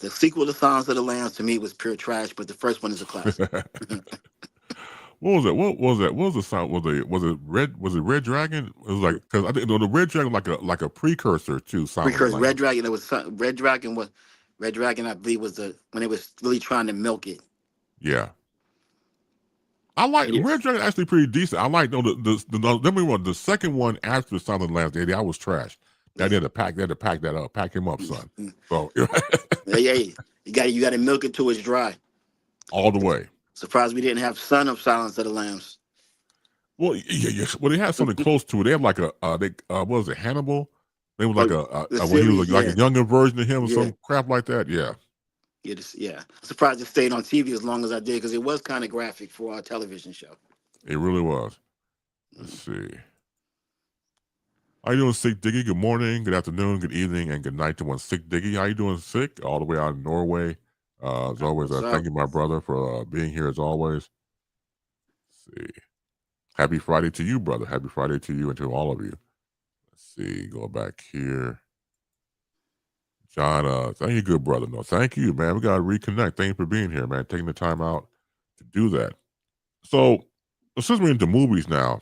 The sequel to Silence of the Lambs to me was pure trash, but the first one is a classic. What was that? What was that? What was the sound? Was it red? Was it Red Dragon? It was like, because I think the Red Dragon like a precursor to Silence of the Because Red Lambs. Dragon, Red Dragon, I believe, was when they was really trying to milk it. Yeah. I like It Red is. Dragon, actually pretty decent. I like the second one after Silence of the Lambs. That was trash. That Yeah. they had to pack that up, pack him up, son. So Yeah, you got to milk it till it's dry. all the way. Surprised we didn't have Son of Silence of the Lambs. Well, yeah. Well, they had something close to it. They have like what was it, Hannibal? They was like The when he was series, like yeah, a younger version of him or yeah, some crap like that. Yeah, yeah. Surprised it stayed on TV as long as I did because it was kind of graphic for our television show. it really was. Let's Mm. see. How you doing, Sick Diggy? Good morning, good afternoon, good evening, and good night to one Sick Diggy. How you doing, Sick? All the way out in Norway. As always, What's thank up? you, my brother, for being here as always. Let's see. Happy Friday to you, brother. Happy Friday to you and to all of you. Let's see. Go back here. John, thank you, good brother. No, thank you, man. We got to reconnect. Thank you for being here, man. Taking the time out to do that. So, since we're into movies now,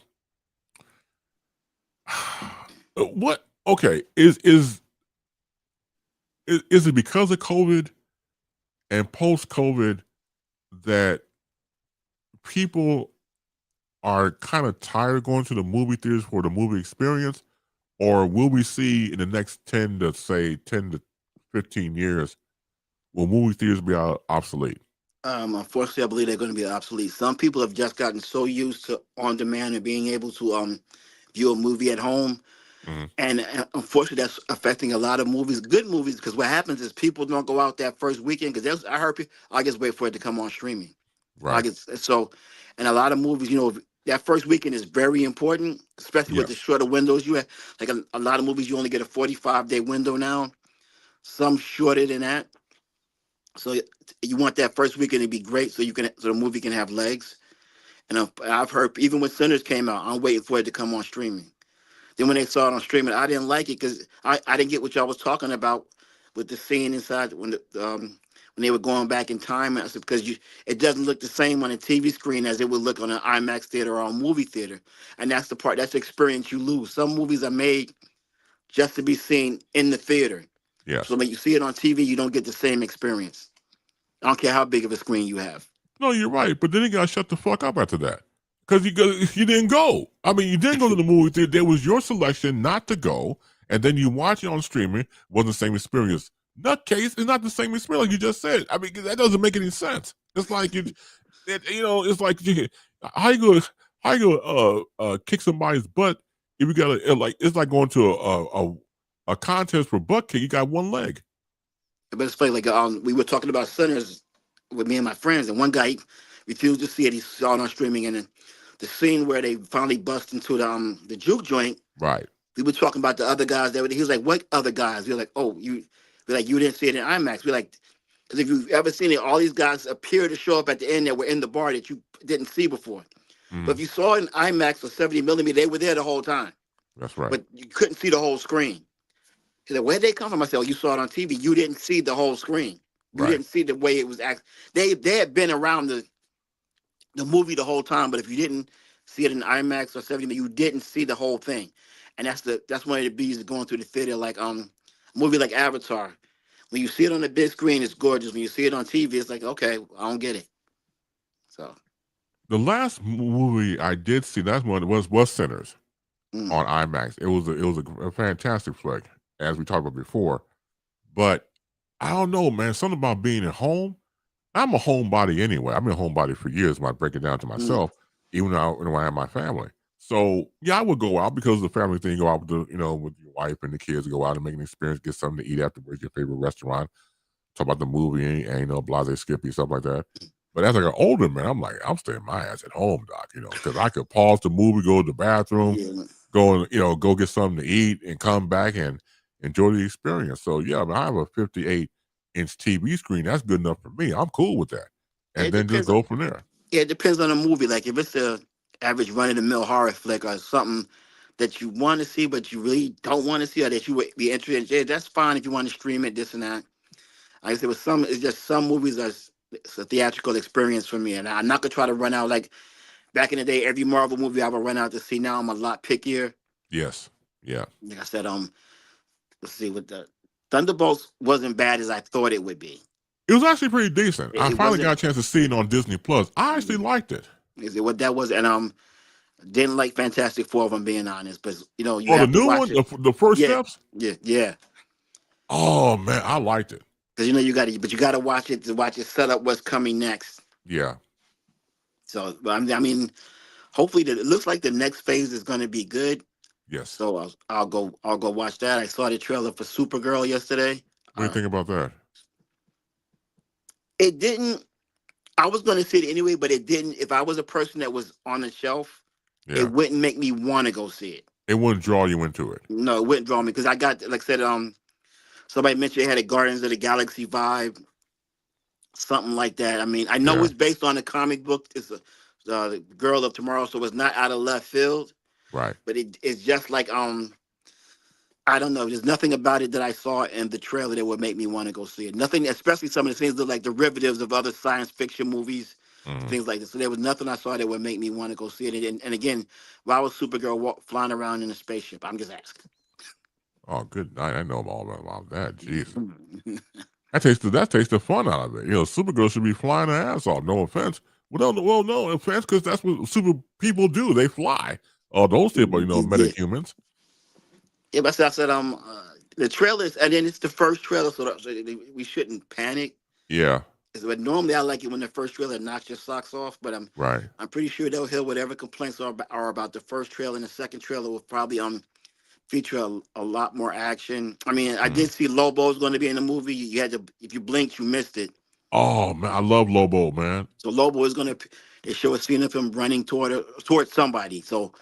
what? Okay, is it because of COVID and post COVID that people are kind of tired of going to the movie theaters for the movie experience, or will we see in the next 10 to 15 years will movie theaters be obsolete? Unfortunately, I believe they're going to be obsolete. Some people have just gotten so used to on demand and being able to view a movie at home, Mhm. and unfortunately, that's affecting a lot of movies, good movies. Because what happens is people don't go out that first weekend because I heard people, I just wait for it to come on streaming. I Right. guess so, and a lot of movies, that first weekend is very important, especially with the Yes. shorter windows you have. Like a lot of movies, you only get a 45-day window now. Some shorter than that. So you want that first weekend to be great, so the movie can have legs. And I've heard even when Sinners came out, I'm waiting for it to come on streaming. Then when they saw it on streaming, I didn't like it because I didn't get what y'all was talking about with the scene inside when they were going back in time. I said, because it doesn't look the same on a TV screen as it would look on an IMAX theater or a movie theater, and that's the experience you lose. Some movies are made just to be seen in the theater, Yes. so when you see it on TV, you don't get the same experience. I don't care how big of a screen you have. No, you're right. But then you got to shut the fuck up after that. Because you didn't go. I mean, you didn't go to the movie theater. There was your selection not to go. And then you watch it on streaming. It wasn't the same experience. Nutcase, it's not the same experience like you just said. I mean, that doesn't make any sense. It's like, it's like, how you go kick somebody's butt if you got to, it's like going to a contest for butt kick. You got one leg. But it's funny, like we were talking about Sinners with me and my friends, and one guy refused to see it. He saw it on streaming, and then the scene where they finally bust into the juke joint. Right. We were talking about the other guys that were. He was like, "What other guys?" We were like, "Oh, you." We're like, "You didn't see it in IMAX." We're like, because if you've ever seen it, all these guys appear to show up at the end that were in the bar that you didn't see before. But if you saw it in IMAX or 70 millimeter, they were there the whole time, That's right. but you couldn't see the whole screen. He said, "Where'd they come from?" I said, "Oh, you saw it on TV. You didn't see the whole screen. You Right. didn't see the way it was act. They had been around the movie the whole time, but if you didn't see it in IMAX or 70, you didn't see the whole thing. And that's one of the beauties of going to the theater, like a movie like Avatar. When you see it on the big screen, it's gorgeous. When you see it on TV, it's like, okay, I don't get it. So The last movie I did see, that's one was Sinners mm. on IMAX. It was a fantastic flick, as we talked about before. But I don't know, man. Something about being at home. I'm a homebody anyway. I've been a homebody for years. When I break it down to myself, even when I have my family. So yeah, I would go out because of the family thing. Go out with with your wife and the kids. Go out and make an experience. Get something to eat afterwards. Your favorite restaurant. Talk about the movie and blase Skippy stuff like that. But as like an older man, I'm like, I'm staying my ass at home, doc. Because I could pause the movie, go to the bathroom, Yeah. go get something to eat, and come back and enjoy the experience. So yeah, I mean, I have a 58-inch TV screen. That's good enough for me. I'm cool with that, and It then just depends. go from there. Yeah, it depends on the movie. Like if it's a average run of the mill horror flick or something that you want to see but you really don't want to see or that you would be interested in, yeah, that's fine if you want to stream it, this and that. Like I said, with some, it's just some movies are it's a theatrical experience for me, and I'm not gonna try to run out like back in the day. Every Marvel movie I would run out to see. Now I'm a lot pickier. Yes, yeah. Like I said, let's see, with the Thunderbolts wasn't bad as I thought it would be. It was actually pretty decent. I It finally got a wasn't. chance to see it on Disney Plus. I actually liked it. Is it what that was? And didn't like Fantastic Four if I'm being honest, but you Oh, the have to new watch one, it. the first Yeah, steps. yeah. Oh man, I liked it. Because you got to watch it to watch it set up what's coming next. Yeah. So, but I mean, hopefully, it looks like the next phase is going to be good. Yes. So I'll go watch that. I saw the trailer for Supergirl yesterday. What do you think about that? It didn't. I was going to see it anyway, but it didn't. If I was a person that was on the shelf, Yeah. it wouldn't make me want to go see it. It wouldn't draw you into it. No, it wouldn't draw me because I got, like I said, somebody mentioned it had a Guardians of the Galaxy vibe, something like that. I mean, I know Yeah. it's based on a comic book. It's the Girl of Tomorrow, so it's not out of left field. Right. But it's just like I don't know. There's nothing about it that I saw in the trailer that would make me want to go see it. Nothing, especially some of the things that like derivatives of other science fiction movies, Mhm. things like this. So there was nothing I saw that would make me want to go see it. And again, why was Supergirl flying around in a spaceship? I'm just asking. Oh, good night. I know all about that. Jeez. That takes the fun out of it. Supergirl should be flying her ass off. No offense. No offense, because that's what super people do. They fly. Oh, those people, Yeah, metahumans. yeah. But I said the trailers, and then it's the first trailer, so we shouldn't panic. Yeah. But normally I like it when the first trailer knocks your socks off. But Right. I'm pretty sure they'll hear whatever complaints are about the first trailer, and the second trailer will probably feature a lot more action. I mean, I did see Lobo's going to be in the movie. You had to, if you blinked, you missed it. Oh man, I love Lobo, man. So Lobo is going to. They show a scene of him running toward somebody. So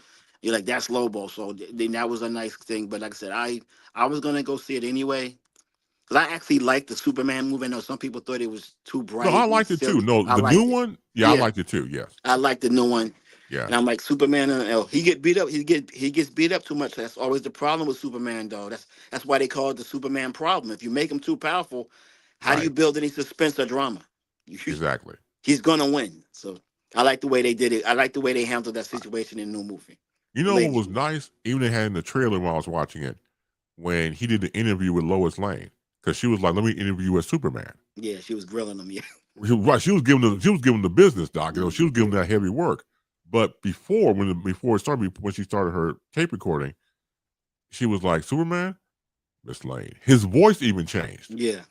you're like, that's Lobo. So then that was a nice thing. But like I said, I was going to go see it anyway. Because I actually liked the Superman movie. I know some people thought it was too No, I bright and liked it too. silly. No, I the new liked it. one, yeah, I Yeah, liked it too. Yes. I liked the new one. Yeah. And I'm like, Superman, he get beat up. He gets beat up too much. That's always the problem with Superman, though. That's why they call it the Superman problem. If you make him too powerful, how do you Right. build any suspense or drama? Exactly. He's gonna win. So I like the way they did it. I like the way they handled that situation in the new movie. You know what was Ladies. nice? Even they had in the trailer when I was watching it, when he did the interview with Lois Lane, because she was like, "Let me interview you as Superman." Yeah, she was grilling him. Yeah. Right, she was giving the business, doc. She was giving that heavy work. But before when she started her tape recording, she was like, "Superman, Miss Lane." His voice even changed, Yeah.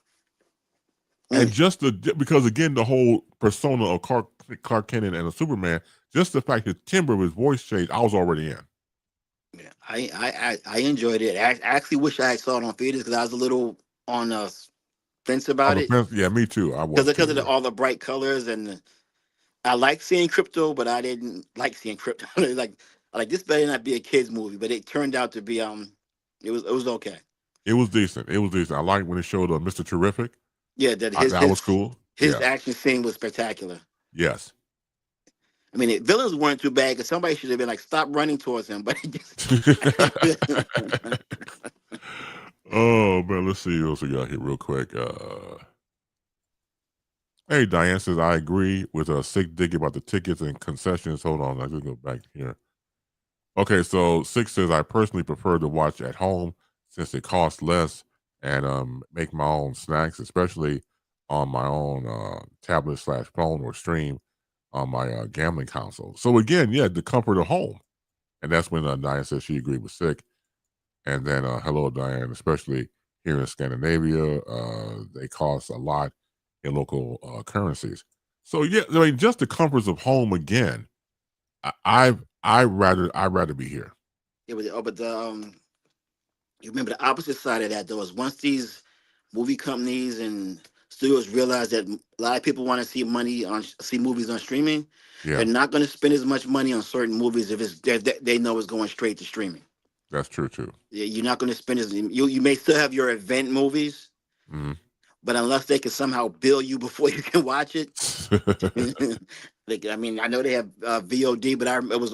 and because again, the whole persona of Clark Kent and a Superman, just the fact that timbre of his voice changed, I was already in. Yeah. I enjoyed it. I actually wish I had saw it on theaters because I was a little on fence On about the it fence, yeah, me too. I was because too. of Yeah. all the bright colors and I like seeing crypto, but I didn't like seeing crypto. like this better not be a kids movie, but it turned out to be it was okay. It was decent. It was decent. I liked when it showed Mr. Terrific. Yeah, that That was cool. his Yeah. action scene was spectacular. Yes. I mean, the villains weren't too bad because somebody should have been like, stop running towards him. But Oh man, let's see what else we got here real quick. Hey, Diane says I agree with Sick Dick about the tickets and concessions. Hold on, I just go back here. Okay, so Sick says I personally prefer to watch at home since it costs less and make my own snacks, especially on my own tablet/phone or stream on my gambling console. So again, yeah, the comfort of home, and that's when Diane says she agreed with Sick. And then hello, Diane, especially here in Scandinavia, they cost a lot in local currencies. So yeah, I mean, just the comforts of home again. I rather be here. yeah, but you remember the opposite side of that though is once these movie companies and studios realize that a lot of people want to see movies on streaming. They're Yeah, not going to spend as much money on certain movies if they know it's going straight to streaming. that's true too. Yeah, you're not going to spend as you may still have your event movies, Mhm. but unless they can somehow bill you before you can watch it, like, I mean, I know they have VOD, but it was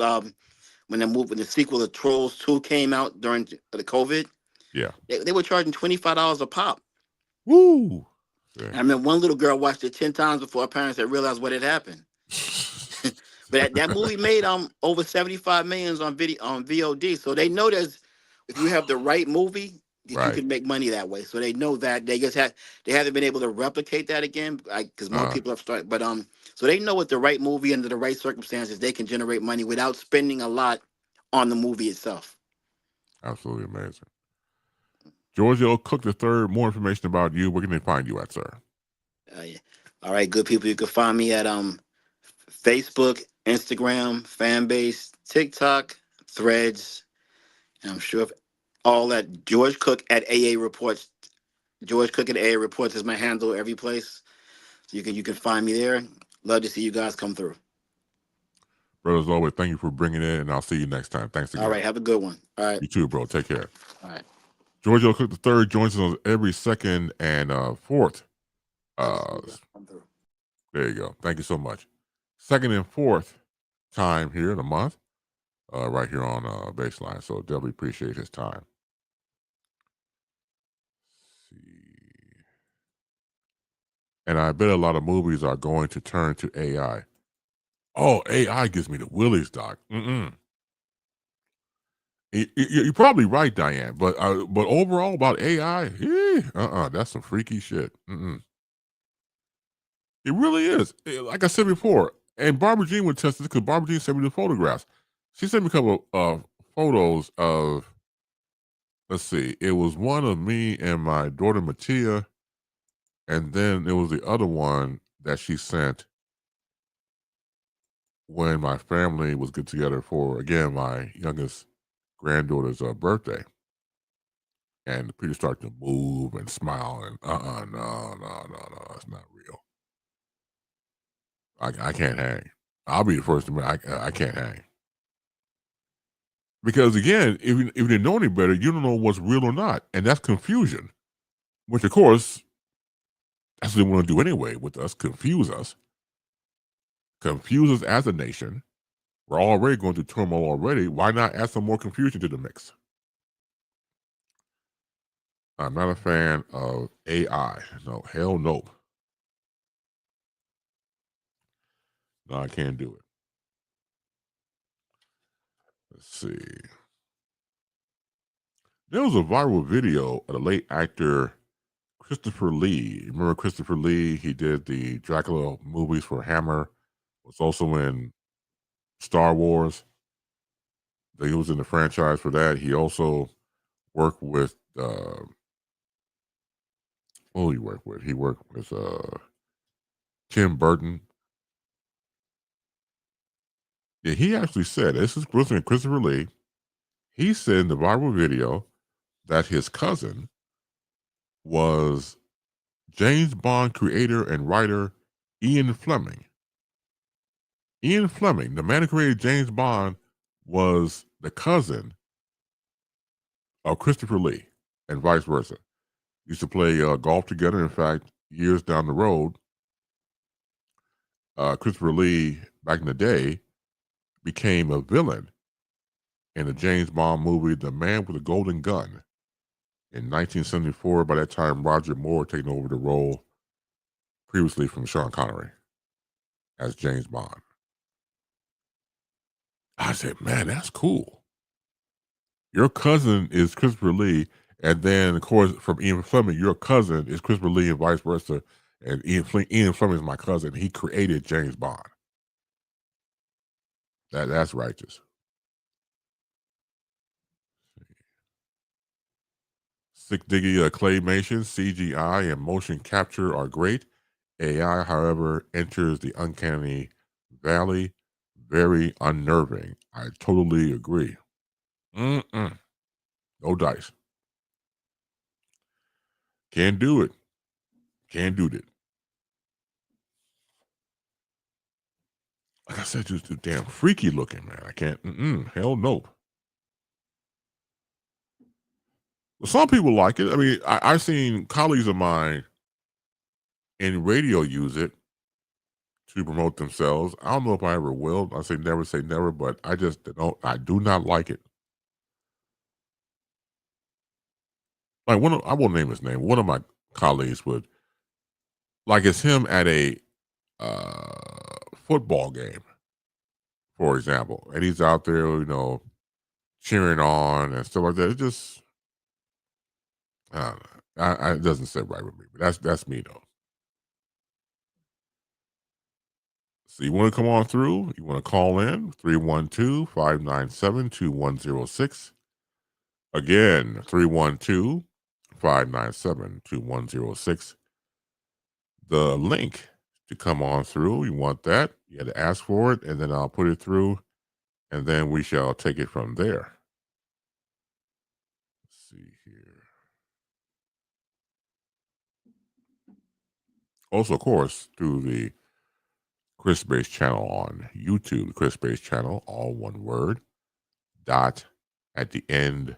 when the sequel of Trolls 2 came out during the COVID, Yeah. they were charging $25 a pop. Woo. Yeah. I remember one little girl watched it 10 times before her parents had realized what had happened. But that movie made over 75 millions on VOD. So they know there's if you have the right movie that you Right. can make money that way. So they know that they haven't been able to replicate that again, because more Uh, people have started. But so they know with the right movie under the right circumstances they can generate money without spending a lot on the movie itself. absolutely amazing. Giorgio Cook the third. More information about you. Where can they find you at, sir? Yeah. All right, good people. You can find me at Facebook, Instagram, Fanbase, TikTok, Threads. And I'm sure if all that George Cook at AA Reports. George Cook at AA Reports is my handle every place. So you can find me there. Love to see you guys come through. Brother, as always, thank you for bringing it, and I'll see you next time. Thanks All again. right, have a good one. All right. You too, bro. Take care. All right. Giorgio Cook the third joins us every second and fourth. Love to see you guys come through. There you go. Thank you so much. Second and fourth time here in the month, right here on Baseline. So definitely appreciate his time. Let's see. And I bet a lot of movies are going to turn to AI. Oh, AI gives me the willies, Doc. Mm-mm. You're probably right, Diane. But overall about AI, that's some freaky shit. Mm-mm. It really is. Like I said before, and Barbara Jean would test this because Barbara Jean sent me the photographs. She sent me a couple of photos of, let's see, it was one of me and my daughter Mattia, and then there was the other one that she sent when my family was get together for, again, my youngest granddaughter's birthday. And Peter started to move and smile and no, that's not real. I can't hang. I'll be the first to admit I can't hang. Because again, if you didn't know any better, you don't know what's real or not. And that's confusion. Which of course, that's what they want to do anyway with us, confuse us. Confuse us as a nation. We're already going through turmoil already. Why not add some more confusion to the mix? I'm not a fan of AI. No, hell no. No, I can't do it. Let's see. There was a viral video of the late actor Christopher Lee. Remember Christopher Lee? He did the Dracula movies for Hammer. Was also in Star Wars. He was in the franchise for that. He also worked with who he worked with? He worked with Tim Burton. Yeah, he actually said, this is Christopher Lee. He said in the viral video that his cousin was James Bond creator and writer Ian Fleming. Ian Fleming, the man who created James Bond, was the cousin of Christopher Lee, and vice versa. Used to play golf together. In fact, years down the road, Christopher Lee, back in the day, became a villain in the James Bond movie The Man with the Golden Gun in 1974. By that time, Roger Moore taking over the role previously from Sean Connery as James Bond. I said, man, that's cool. Your cousin is Christopher Lee, and then, of course, from Ian Fleming, your cousin is Christopher Lee and vice versa. And Ian Fleming is my cousin. He created James Bond. That's righteous. Sick Diggy claymation, CGI, and motion capture are great. AI, however, enters the uncanny valley. Very unnerving. I totally agree. Mm-mm. No dice. Can't do it. Can't do that. Like I said, just too damn freaky looking, man. I can't. Hell no. Well, some people like it. I mean, I've seen colleagues of mine in radio use it to promote themselves. I don't know if I ever will. I say never, but I just don't. I do not like it. Like I won't name his name. One of my colleagues would, like, it's him at a football game, for example, and he's out there, cheering on and stuff like that. It just, I don't know. It doesn't sit right with me. But that's me though. So you want to come on through? You want to call in 312-597-2106. Again, 312-597-2106. The link to come on through, you want that? You had to ask for it, and then I'll put it through, and then we shall take it from there. Let's see here. Also, of course, through the Chris Base channel on YouTube, the Chris Base channel, all one word, dot at the end,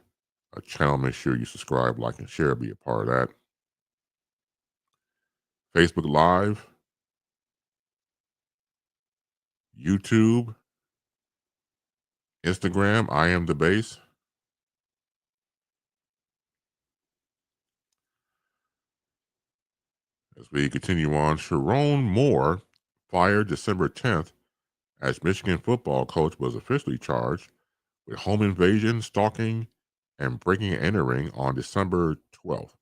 a channel. Make sure you subscribe, like, and share, be a part of that. Facebook Live, YouTube, Instagram, I am the base. As we continue on, Sharon Moore, fired December 10th as Michigan football coach, was officially charged with home invasion, stalking, and breaking and entering on December 12th.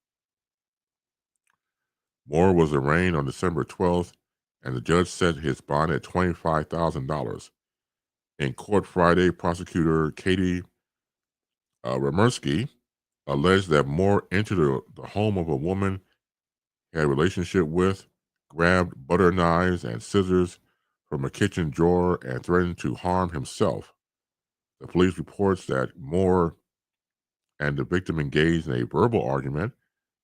Moore was arraigned on December 12th, and the judge set his bond at $25,000. In court Friday, prosecutor Katie Remersky alleged that Moore entered the home of a woman he had a relationship with, grabbed butter knives and scissors from a kitchen drawer, and threatened to harm himself. The police reports that Moore and the victim engaged in a verbal argument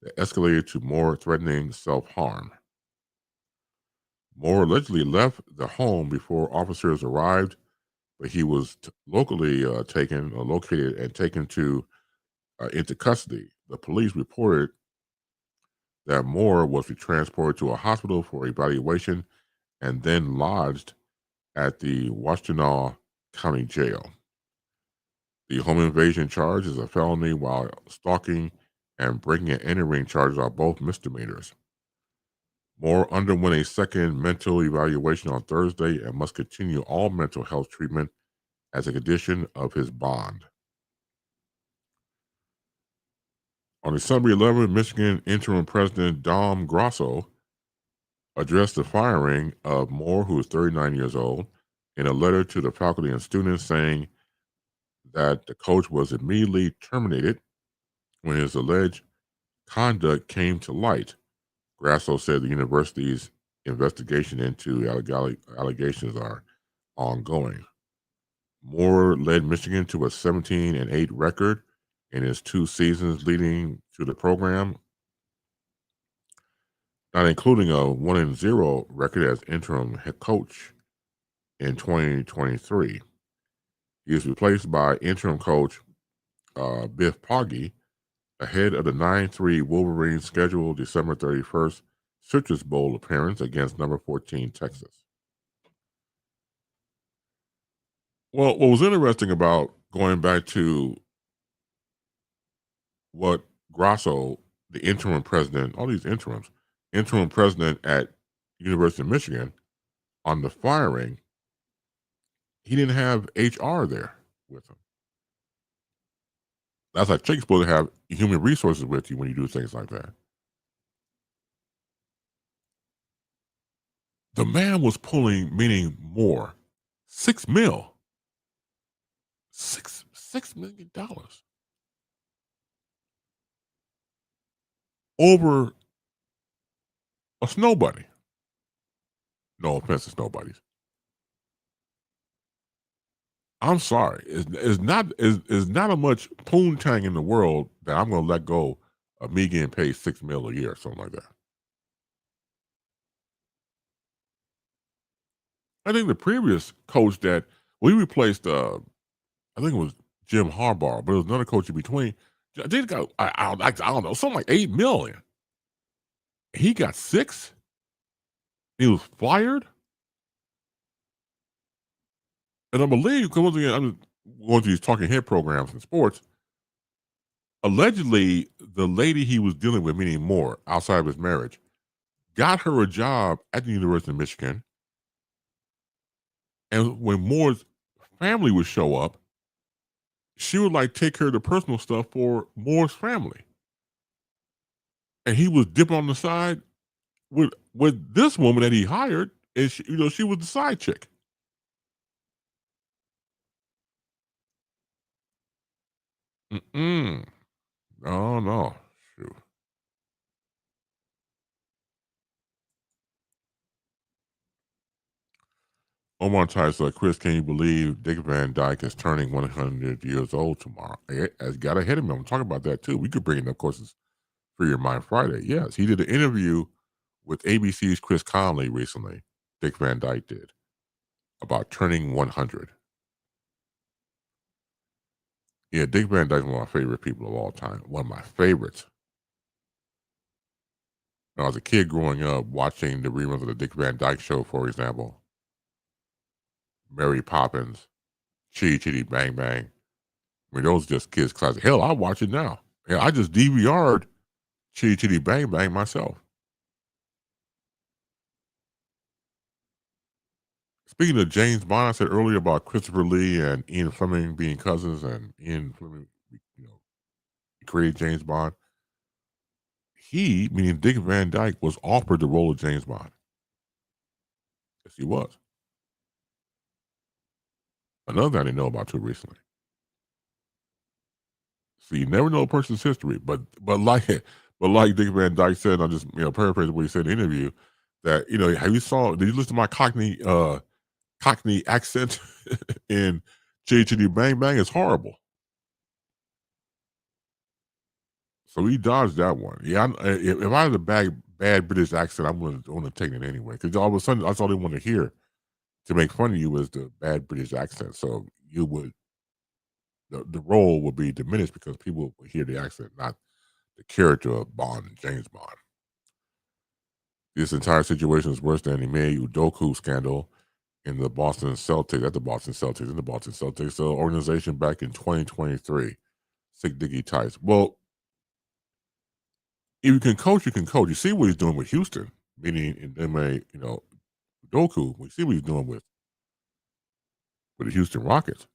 that escalated to Moore threatening self-harm. Moore allegedly left the home before officers arrived, but he was locally located and taken into custody. The police reported that Moore was transported to a hospital for evaluation and then lodged at the Washtenaw County Jail. The home invasion charge is a felony, while stalking and breaking and entering charges are both misdemeanors. Moore underwent a second mental evaluation on Thursday and must continue all mental health treatment as a condition of his bond. On December 11th, Michigan interim president Dom Grasso addressed the firing of Moore, who is 39 years old, in a letter to the faculty and students, saying that the coach was immediately terminated when his alleged conduct came to light. Grasso said the university's investigation into allegations are ongoing. Moore led Michigan to a 17-8 record in his 2 seasons leading to the program, not including a 1-0 record as interim head coach in 2023. He was replaced by interim coach Biff Poggi ahead of the 9-3 Wolverines scheduled December 31st Citrus Bowl appearance against number 14 Texas. Well, what was interesting about going back to what Grasso, the interim president, all these interim president at University of Michigan, on the firing, he didn't have HR there with him. That's like Jake's supposed to have human resources with you when you do things like that. The man was pulling, meaning more, $6 million. $6 million over a snow bunny. No offense to snow bunnies. I'm sorry. It's not a much poontang in the world that I'm going to let go of me getting paid $6 million a year or something like that. I think the previous coach that we replaced, I think it was Jim Harbaugh, but it was another coach in between. They got I don't know, something like $8 million. He got 6. He was fired, and I believe because once again I'm going to these talking head programs in sports. Allegedly, the lady he was dealing with, meaning Moore, outside of his marriage, got her a job at the University of Michigan. And when Moore's family would show up, she would like take care of the personal stuff for Moore's family. And he was dipping on the side with this woman that he hired, and she was the side chick. Mm-mm. Oh no. Shoot. Omar Tice, Chris, can you believe Dick Van Dyke is turning 100 years old tomorrow? Has got ahead of me. I'm talking about that too. We could bring it up, of course, it's Free Your Mind Friday. Yes, he did an interview with ABC's Chris Conley recently. Dick Van Dyke did about turning 100. Yeah, Dick Van Dyke is one of my favorite people of all time. One of my favorites. When I was a kid growing up, watching the reruns of the Dick Van Dyke Show, for example, Mary Poppins, Chitty Chitty Bang Bang. I mean, those just kids' classic. Hell, I watch it now. Yeah, I just DVR'd Chitty Chitty Bang Bang myself. Speaking of James Bond, I said earlier about Christopher Lee and Ian Fleming being cousins, and Ian Fleming, created James Bond. He, meaning Dick Van Dyke, was offered the role of James Bond. Yes, he was. Another thing I didn't know about too recently. So you never know a person's history, but like Dick Van Dyke said, I'll just paraphrase what he said in the interview, that did you listen to my Cockney accent in Chitty Bang Bang? It's horrible. So he dodged that one. Yeah, if I had a bad British accent, I'm going to take it anyway, because all of a sudden that's all they want to hear to make fun of you is the bad British accent. So the role would be diminished because people will hear the accent, not the character of Bond, James Bond. This entire situation is worse than the Ime Udoka scandal in the Boston Celtics, organization back in 2023. Sick Diggy Tice. Well, if you can coach, you can coach. You see what he's doing with Houston, meaning in Ime, Udoka. We see what he's doing with the Houston Rockets.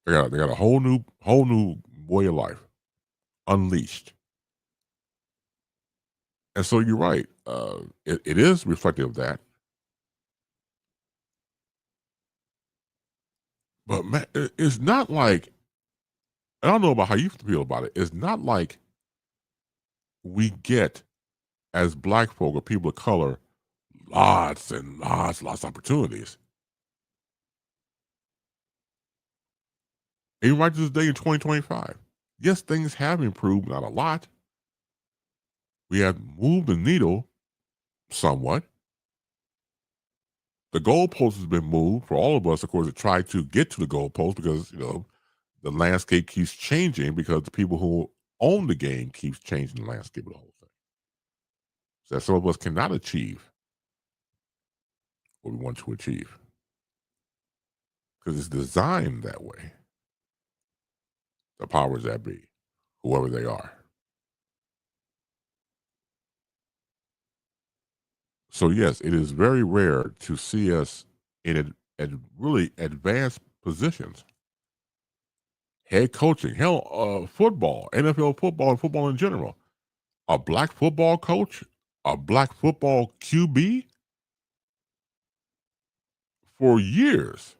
They got a whole new way of life unleashed. And so you're right. It is reflective of that. But man, it's not like, I don't know about how you feel about it. It's not like we get, as black folk or people of color, lots and lots of opportunities. Even right to this day in 2025. Yes, things have improved, not a lot. We have moved the needle somewhat. The goalpost has been moved for all of us, of course, to try to get to the goalpost, because the landscape keeps changing because the people who own the game keeps changing the landscape of the whole thing. So that some of us cannot achieve what we want to achieve because it's designed that way. The powers that be, whoever they are. So yes, it is very rare to see us in really advanced positions. Head coaching, hell, football, NFL football, and football in general. A black football coach, a black football QB, for years,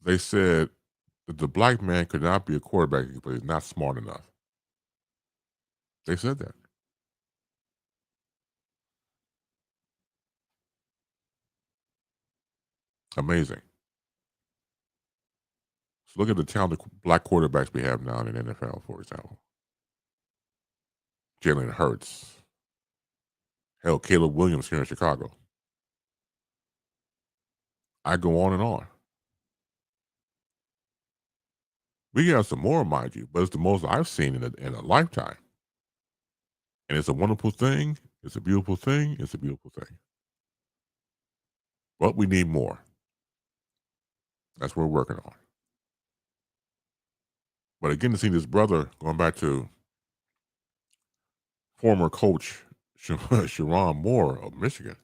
they said that the black man could not be a quarterback because he's not smart enough. They said that. Amazing. So look at the talented black quarterbacks we have now in the NFL, for example. Jalen Hurts. Hell, Caleb Williams here in Chicago. I go on and on. We have some more, mind you, but it's the most I've seen in a lifetime. And it's a wonderful thing. It's a beautiful thing. It's a beautiful thing. But we need more. That's what we're working on. But again, to see this brother, going back to former coach Sharon Moore of Michigan,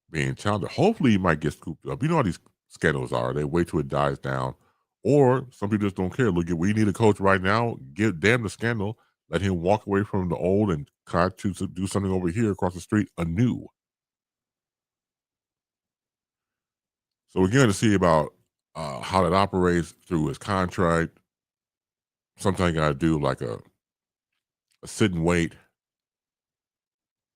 being challenged. Hopefully, he might get scooped up. You know how these scandals are. They wait till it dies down. Or some people just don't care. Look, we need a coach right now. Give damn the scandal. Let him walk away from the old and try to do something over here across the street anew. So we're going to see about how that operates through his contract. Sometimes you got to do like a sit and wait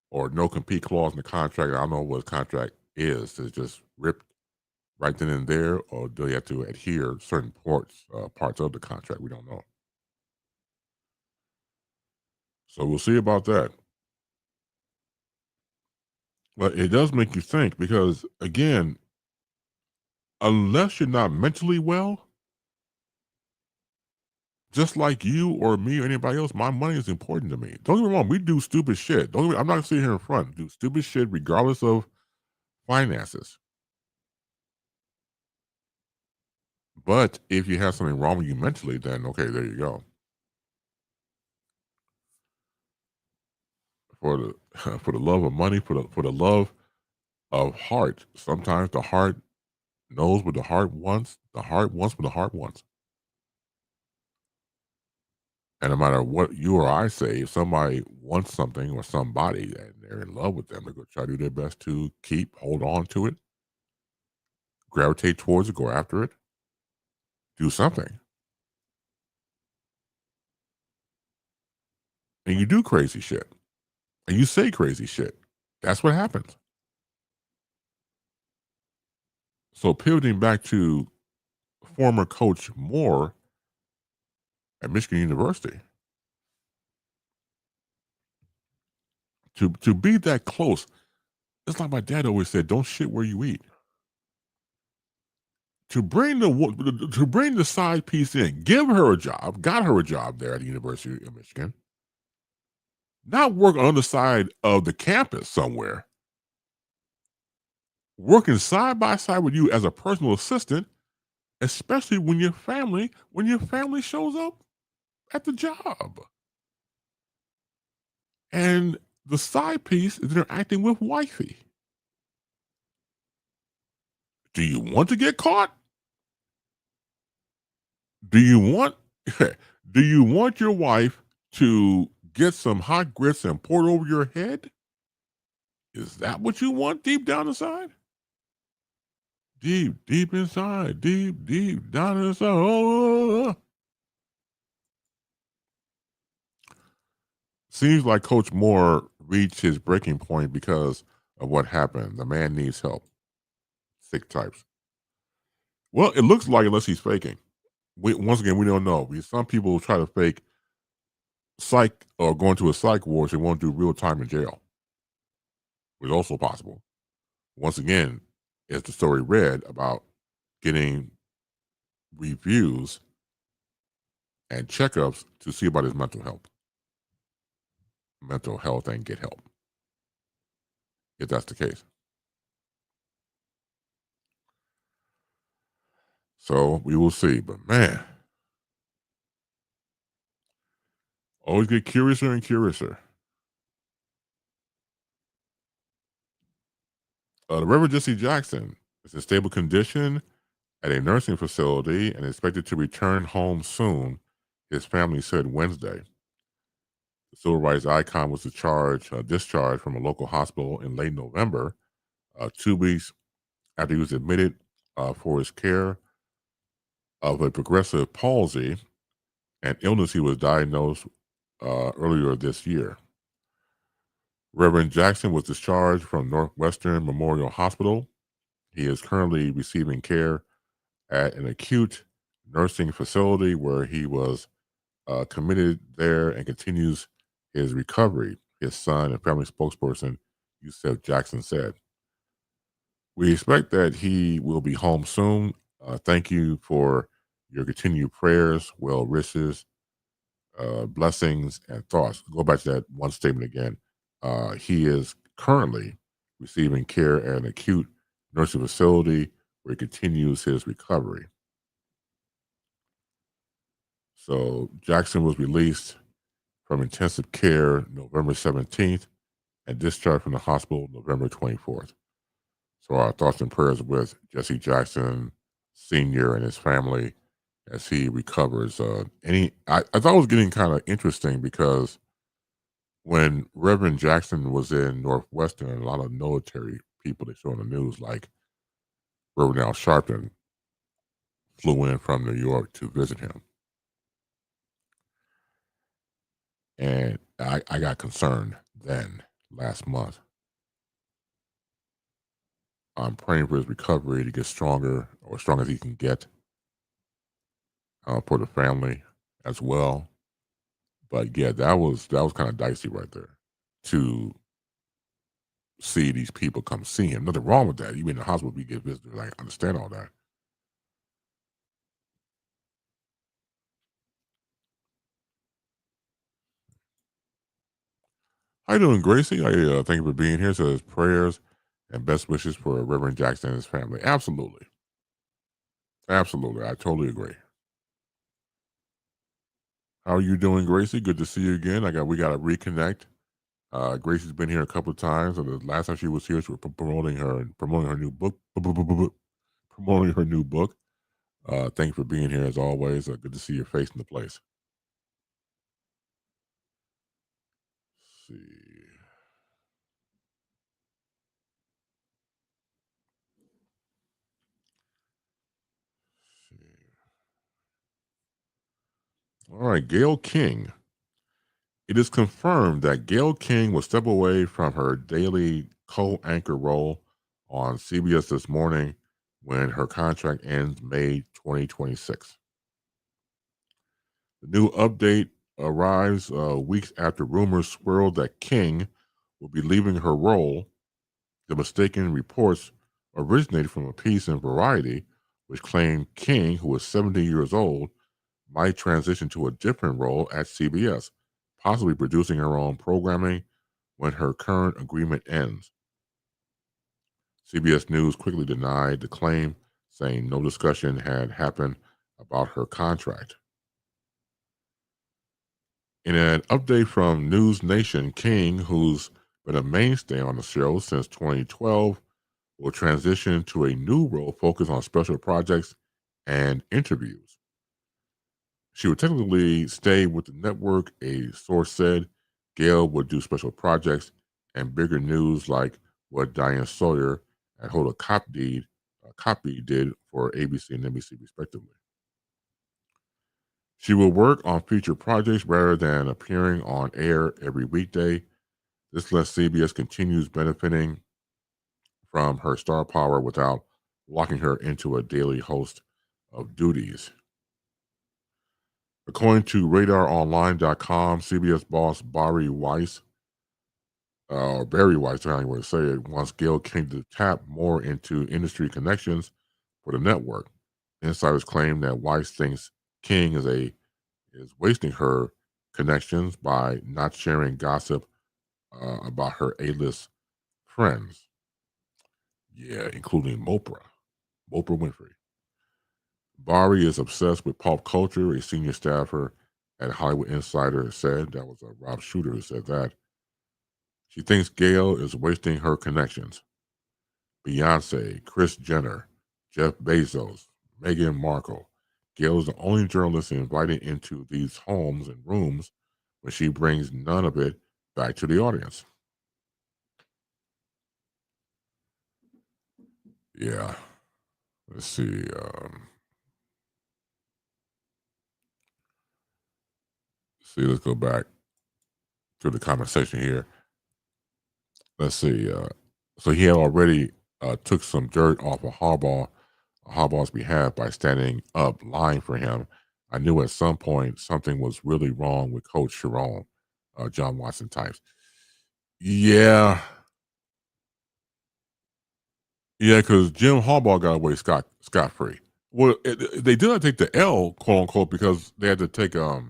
or no compete clause in the contract. I don't know what his contract is. It's just ripped right then and there, or do you have to adhere certain parts of the contract? We don't know. So we'll see about that. But it does make you think because, again, unless you're not mentally well, just like you or me or anybody else, my money is important to me. Don't get me wrong, we do stupid shit. I'm not sitting here in front. Do stupid shit regardless of finances. But if you have something wrong with you mentally, then okay, there you go. For the for the love of money, for the love of heart. Sometimes the heart knows what the heart wants. The heart wants what the heart wants. And no matter what you or I say, if somebody wants something or somebody and they're in love with them, they're going to try to do their best to hold on to it, gravitate towards it, go after it, do something. And you do crazy shit. And you say crazy shit. That's what happens. So pivoting back to former coach Moore at Michigan University, to be that close, it's like my dad always said, don't shit where you eat. To bring the side piece in, give her a job, got her a job there at the University of Michigan, not work on the side of the campus somewhere, working side by side with you as a personal assistant, especially when your family shows up at the job. And the side piece is interacting with wifey. Do you want to get caught? Do you want do you want your wife to get some hot grits and pour it over your head? Is that what you want deep down inside? Deep inside, deep down inside. Oh. Seems like Coach Moore reached his breaking point because of what happened. The man needs help. Sick types. Well, it looks like unless he's faking. Once again, we don't know. Some people try to fake psych or go into a psych ward. They won't do real time in jail. It's also possible. Once again, as the story read about getting reviews and checkups to see about his mental health and get help if that's the case. So we will see. But man, always get curiouser and curiouser. The Reverend Jesse Jackson is in stable condition at a nursing facility and expected to return home soon, his family said Wednesday. The civil rights icon was discharged from a local hospital in late November, 2 weeks after he was admitted for his care of a progressive palsy, an illness he was diagnosed earlier this year. Reverend Jackson was discharged from Northwestern Memorial Hospital. He is currently receiving care at an acute nursing facility where he was committed there and continues his recovery, his son and family spokesperson, Yusef Jackson said. We expect that he will be home soon. Thank you for your continued prayers, well wishes, blessings, and thoughts. Go back to that one statement again. He is currently receiving care at an acute nursing facility where he continues his recovery. So Jackson was released from intensive care November 17th and discharged from the hospital November 24th. So our thoughts and prayers with Jesse Jackson Sr. and his family as he recovers. I thought it was getting kind of interesting because when Reverend Jackson was in Northwestern, a lot of military people they show on the news, like Reverend Al Sharpton, flew in from New York to visit him. And I got concerned then last month. I'm praying for his recovery to get stronger or as strong as he can get for the family as well. But yeah, that was kind of dicey right there to see these people come see him. Nothing wrong with that. You in the hospital, you get visitors. I understand all that. How you doing, Gracie? I thank you for being here. Says prayers and best wishes for Reverend Jackson and his family. Absolutely, absolutely. I totally agree. How are you doing, Gracie? Good to see you again. We got to reconnect. Gracie's been here a couple of times, and the last time she was here, she was promoting her new book, promoting her new book. Thank you for being here as always. Good to see your face in the place. Let's see. All right, Gail King. It is confirmed that Gail King will step away from her daily co-anchor role on CBS this morning when her contract ends May 2026. The new update arrives weeks after rumors swirled that King will be leaving her role. The mistaken reports originated from a piece in Variety, which claimed King, who was 70 years old, might transition to a different role at CBS, possibly producing her own programming when her current agreement ends. CBS News quickly denied the claim, saying no discussion had happened about her contract. In an update from News Nation, King, who's been a mainstay on the show since 2012, will transition to a new role focused on special projects and interviews. She would technically stay with the network, a source said. Gail would do special projects and bigger news like what Diane Sawyer and Hoda Kotb did for ABC and NBC, respectively. She will work on featured projects rather than appearing on air every weekday. This lets CBS continues benefiting from her star power without locking her into a daily host of duties. According to RadarOnline.com, CBS boss Barry Weiss, or Barry Weiss, I don't want to say it, wants Gail King to tap more into industry connections for the network. Insiders claim that Weiss thinks King is wasting her connections by not sharing gossip about her A-list friends. Yeah, including Oprah Winfrey. Barry is obsessed with pop culture, a senior staffer at Hollywood Insider said. That was Rob Shooter who said that. She thinks Gail is wasting her connections. Beyonce, Kris Jenner, Jeff Bezos, Meghan Markle. Gail is the only journalist invited into these homes and rooms when she brings none of it back to the audience. Yeah. Let's see. Let's go back to the conversation here. Let's see. So he had already took some dirt off of Harbaugh's behalf by standing up, lying for him. I knew at some point something was really wrong with Coach Sharon, John Watson types. Yeah, Yeah, because Jim Harbaugh got away scot free. Well, they did not take the L, quote unquote, because they had to take because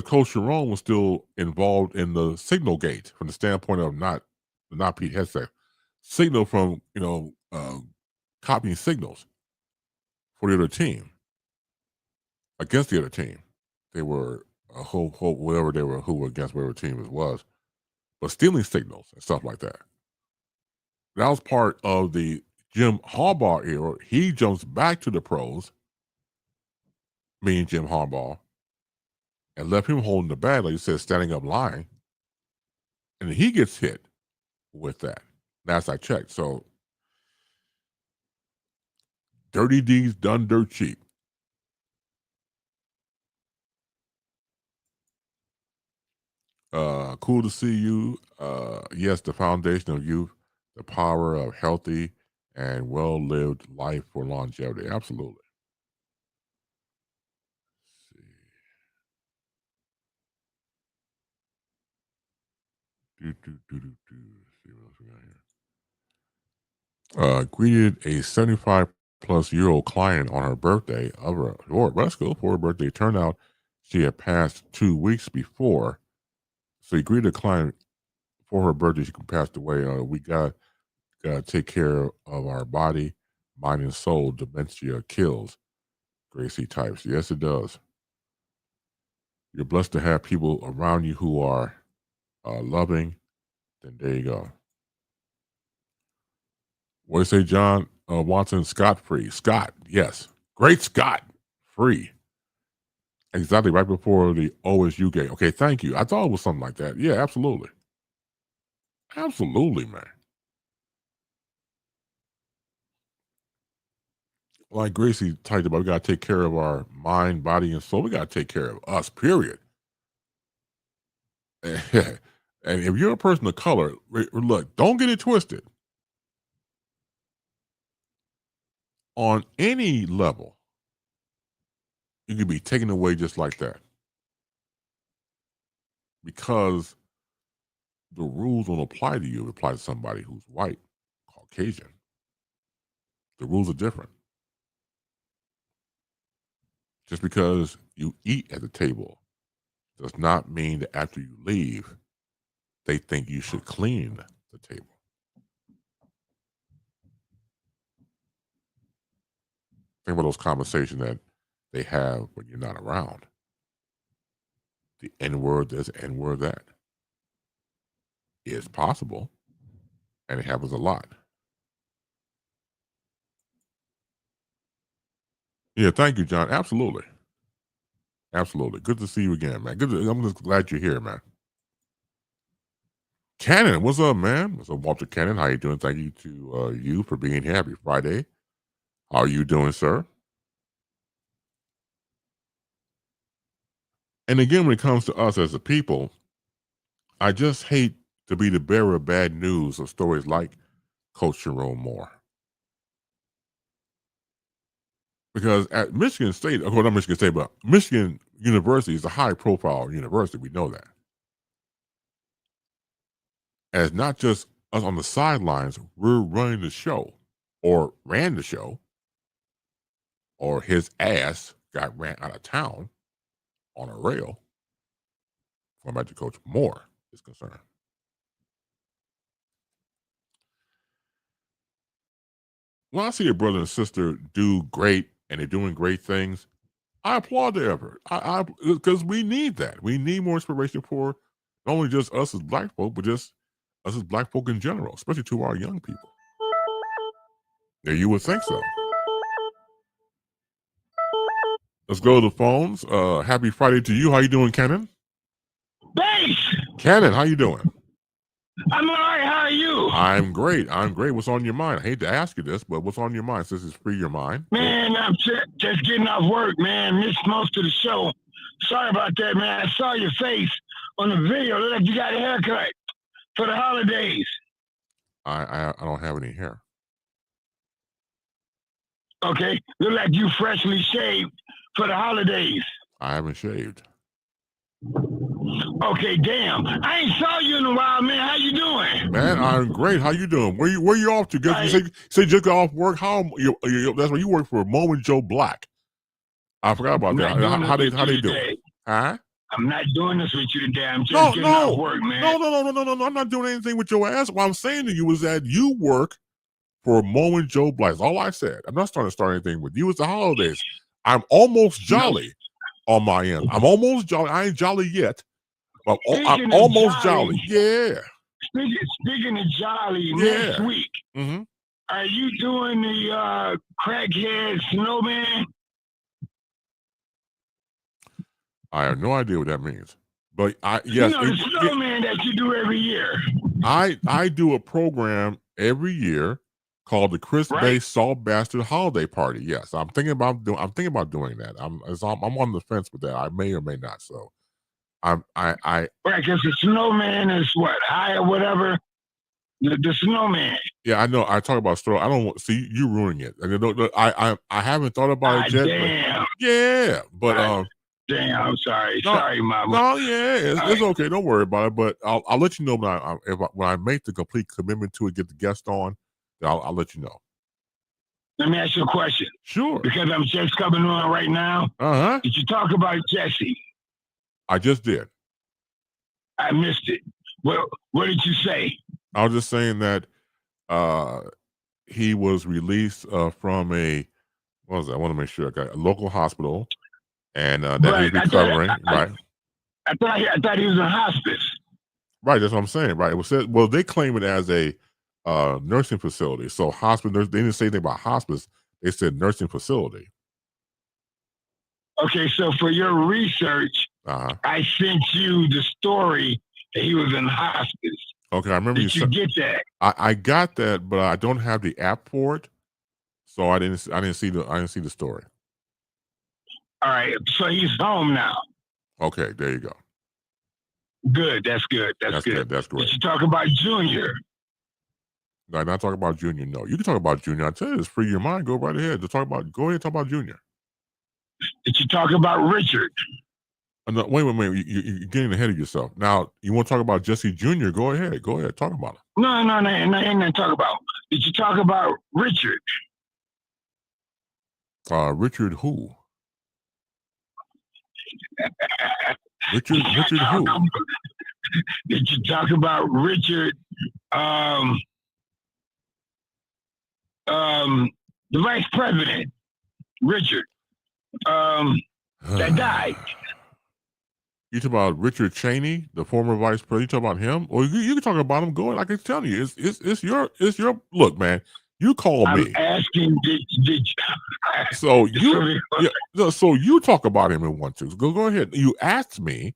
Coach Sharon was still involved in the signal gate from the standpoint of not Pete Hegseth, signal from copying signals for the other team against the other team. They were a whole whatever they were, who were against whatever team it was, but stealing signals and stuff like that. That was part of the Jim Harbaugh era. He jumps back to the pros, meaning Jim Harbaugh, and left him holding the bag, like you said, standing up lying. And he gets hit with that. Last I checked. So dirty deeds done dirt cheap. Cool to see you. Yes, the foundation of youth, the power of healthy and well-lived life for longevity. Absolutely. Let's see. Let's see what else we got here. Greeted a 75-plus-year-old client on her birthday of her, let's go for her birthday. Turned out she had passed 2 weeks before. So he greeted a client for her birthday. She passed away. We got to take care of our body, mind, and soul. Dementia kills. Gracie types. Yes, it does. You're blessed to have people around you who are loving. Then there you go. What do you say, John Watson? Scott-free. Scott, yes. Great Scott. Free. Exactly, right before the OSU game. Okay, thank you. I thought it was something like that. Yeah, absolutely. Absolutely, man. Like Gracie talked about, we got to take care of our mind, body, and soul. We got to take care of us, period. And if you're a person of color, look, don't get it twisted. On any level, you can be taken away just like that. Because the rules don't apply to you. It applies to somebody who's white, Caucasian. The rules are different. Just because you eat at the table does not mean that after you leave, they think you should clean the table. Think about those conversations that they have when you're not around. The N-word this, N-word that. It's possible, and it happens a lot. Yeah, thank you, John. Absolutely. Absolutely. Good to see you again, man. I'm just glad you're here, man. Cannon, what's up, man? What's up, Walter Cannon? How you doing? Thank you to you for being here. Happy Friday. How are you doing, sir? And again, when it comes to us as a people, I just hate to be the bearer of bad news of stories like Coach Jerome Moore. Because at Michigan State, well, not Michigan State, but Michigan University is a high-profile university. We know that. And it's not just us on the sidelines. We're running the show, or ran the show, or his ass got ran out of town on a rail. Going back to Coach Moore is concerned. When I see a brother and sister do great and they're doing great things, I applaud their effort. Because we need that. We need more inspiration for not only just us as black folk, but just us as black folk in general, especially to our young people. Yeah, you would think so. Let's go to the phones. Happy Friday to you. How you doing, Cannon? Base! Cannon, how you doing? I'm all right. How are you? I'm great. What's on your mind? I hate to ask you this, but what's on your mind? Since it's free your mind. Man, I'm just getting off work, man. Missed most of the show. Sorry about that, man. I saw your face on the video. Look like you got a haircut for the holidays. I don't have any hair. Okay. Look like you freshly shaved for the holidays. I haven't shaved. Okay, damn. I ain't saw you in a while, man. How you doing? Man, man? I'm great. How you doing? Where you off to? You say you just got off work. That's where you work for Moment Joe Black. I forgot about that. How they doing? Huh? I'm not doing this with you today. I'm just getting off work, man. No. I'm not doing anything with your ass. What I'm saying to you is that you work for Moment Joe Black. That's all I said. I'm not starting to start anything with you. It's the holidays. I'm almost jolly on my end. I'm almost jolly. I ain't jolly yet. But I'm almost jolly. Yeah. Speaking of jolly, next week, are you doing the crackhead snowman? I have no idea what that means. But yes. You know the snowman that you do every year. I do a program every year called the Crisp-Based Salt Bastard Holiday Party. Yes, I'm thinking about doing that. I'm on the fence with that. I may or may not. So I right, because the snowman is what, high or whatever. The snowman. Yeah, I know. I talk about story. I don't see you ruining it. I haven't thought about it yet. Damn. Yeah, but damn, I'm sorry. Sorry, Mama. No, yeah, it's okay. Don't worry about it. But I'll let you know when I make the complete commitment to it, get the guest on. I'll let you know. Let me ask you a question. Sure. Because I'm just coming on right now. Did you talk about Jesse? I just did. I missed it. What did you say? I was just saying that he was released from a, what was that? I want to make sure I got a local hospital, and that he's recovering. Right. I thought he was in hospice. Right, that's what I'm saying. Right. It was said, well, they claim it as a nursing facility. So hospital, they didn't say anything about hospice. They said nursing facility. Okay, so for your research, I sent you the story that he was in hospice. Okay, I remember Did you get that? I got that, but I don't have the app for it, so I didn't see the story. All right, so he's home now. Okay, there you go. Good, that's good. That's good. That's great. Did you talk about Junior? No, I'm not talking about Junior. No, you can talk about Junior. I tell you, it's free your mind. Go right ahead. Go ahead and talk about Junior. Did you talk about Richard? No, wait. You're getting ahead of yourself. Now, you want to talk about Jesse Jr.? Go ahead. Talk about him. No, ain't talk about. Did you talk about Richard? Richard who? Richard who? Did you talk about Richard? The vice president, Richard, that died. You talk about Richard Cheney, the former vice president. You talk about him, or you can talk about him. Go ahead. I can tell you, it's your look, man. You call me. I'm asking, did you? So you talk about him and want to go ahead. You asked me,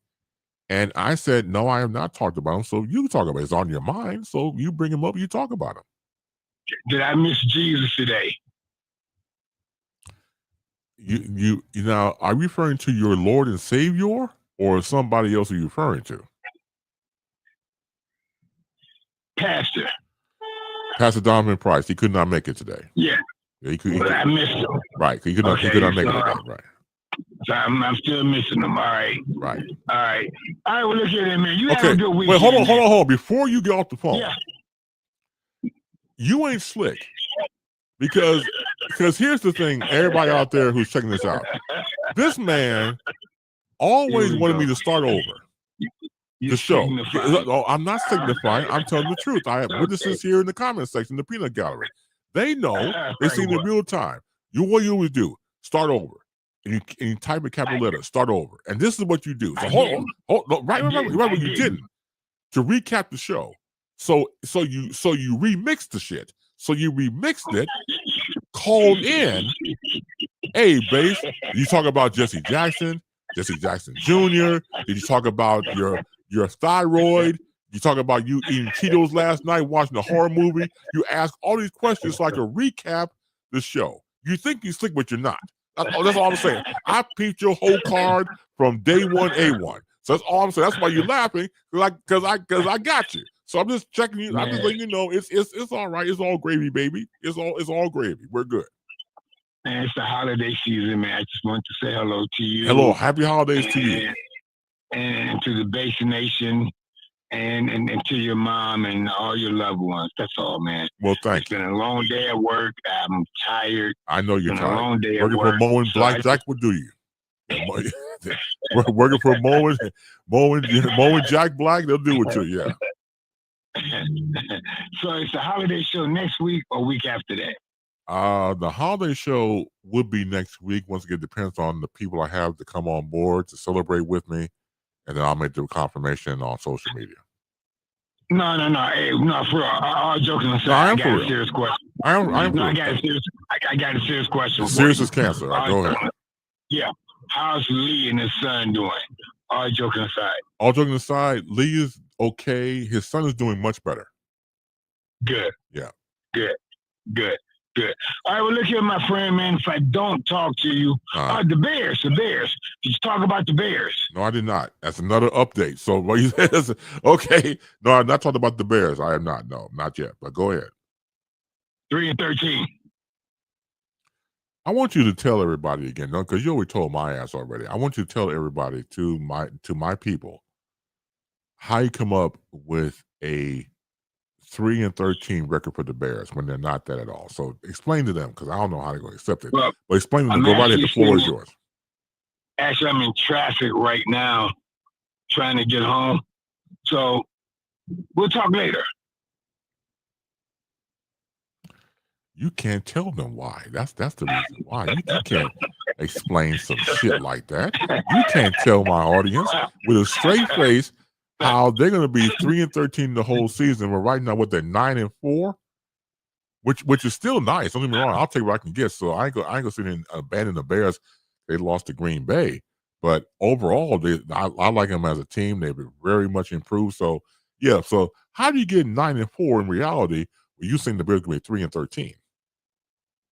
and I said no. I have not talked about him. So you talk about it. It's on your mind. So you bring him up. You talk about him. Did I miss Jesus today? You now are you referring to your Lord and Savior? Or somebody else are you referring to? Pastor Donovan Price. He could not make it today. Yeah. He could. I missed him. Right. He could not make it today. Right. So I'm still missing him. All right. Right. All right. Well, look at him, man. You have a good week. Wait, hold on. Before you get off the phone, you ain't slick. Because here's the thing, everybody out there who's checking this out. This man always wanted me to start over the show. I'm not signifying. I'm telling the truth. I have witnesses here in the comment section, the peanut gallery. They know. They see it in real time. What you always do, start over. And you type a capital letter, start over. And this is what you do. So hold on. Right what you didn't. To recap the show. So you remixed the shit. So you remixed it, called in. Hey, Base, you talk about Jesse Jackson Jr. Did you talk about your thyroid? You talk about you eating Cheetos last night, watching a horror movie. You ask all these questions so I can recap the show. You think you slick, but you're not. That's all I'm saying. I peeped your whole card from day one, A1. So that's all I'm saying. That's why you're laughing, because I got you. So I'm just checking you. I'm just letting you know it's all right. It's all gravy, baby. It's all gravy. We're good. Man, it's the holiday season, man. I just want to say hello to you. Hello, happy holidays to you. And to the Base Nation. and to your mom and all your loved ones. That's all, man. Well, It's thank been you. a long day at work. I'm tired. I know you're It's been a tired. long day at Working for work. Mowing So I Blackjack would do you. Working for Mowing Jack Black, they'll do it to you. Yeah. so it's a holiday show next week or week after that. The holiday show would be next week. Once again, it depends on the people I have to come on board to celebrate with me, and then I'll make the confirmation on social media. No. Hey, no, for real. All joking aside, No, I am got for a real. serious question. I am No, for I real. got a serious question. As serious as cancer. All right, go ahead. Yeah. How's Lee and his son doing? All joking aside. All joking aside, Lee is okay. His son is doing much better. Good. Yeah. Good. All right, well, look here, my friend, man. If I don't talk to you, the Bears. Did you talk about the Bears? No, I did not. That's another update. So what you said is, okay. No, I'm not talking about the Bears. I am not. No, not yet. But go ahead. 3-13. I want you to tell everybody again, no, because you already told my ass already. I want you to tell everybody, to my people, how you come up with a 3-13 record for the Bears when they're not that at all. So explain to them, because I don't know how they're going to accept it. Well, but explain to them. Go right ahead. The floor is yours. Actually, I'm in traffic right now, trying to get home. So we'll talk later. You can't tell them why. That's the reason why. You can't explain some shit like that. You can't tell my audience with a straight face how they're going to be 3-13 the whole season. We're right now, what, they're 9-4, which is still nice. Don't get me wrong. I'll take what I can get. So I ain't gonna sit and abandon the Bears. They lost to Green Bay, but overall, I like them as a team. They've very much improved. So yeah. So how do you get 9-4 in reality when you think the Bears going to be 3-13?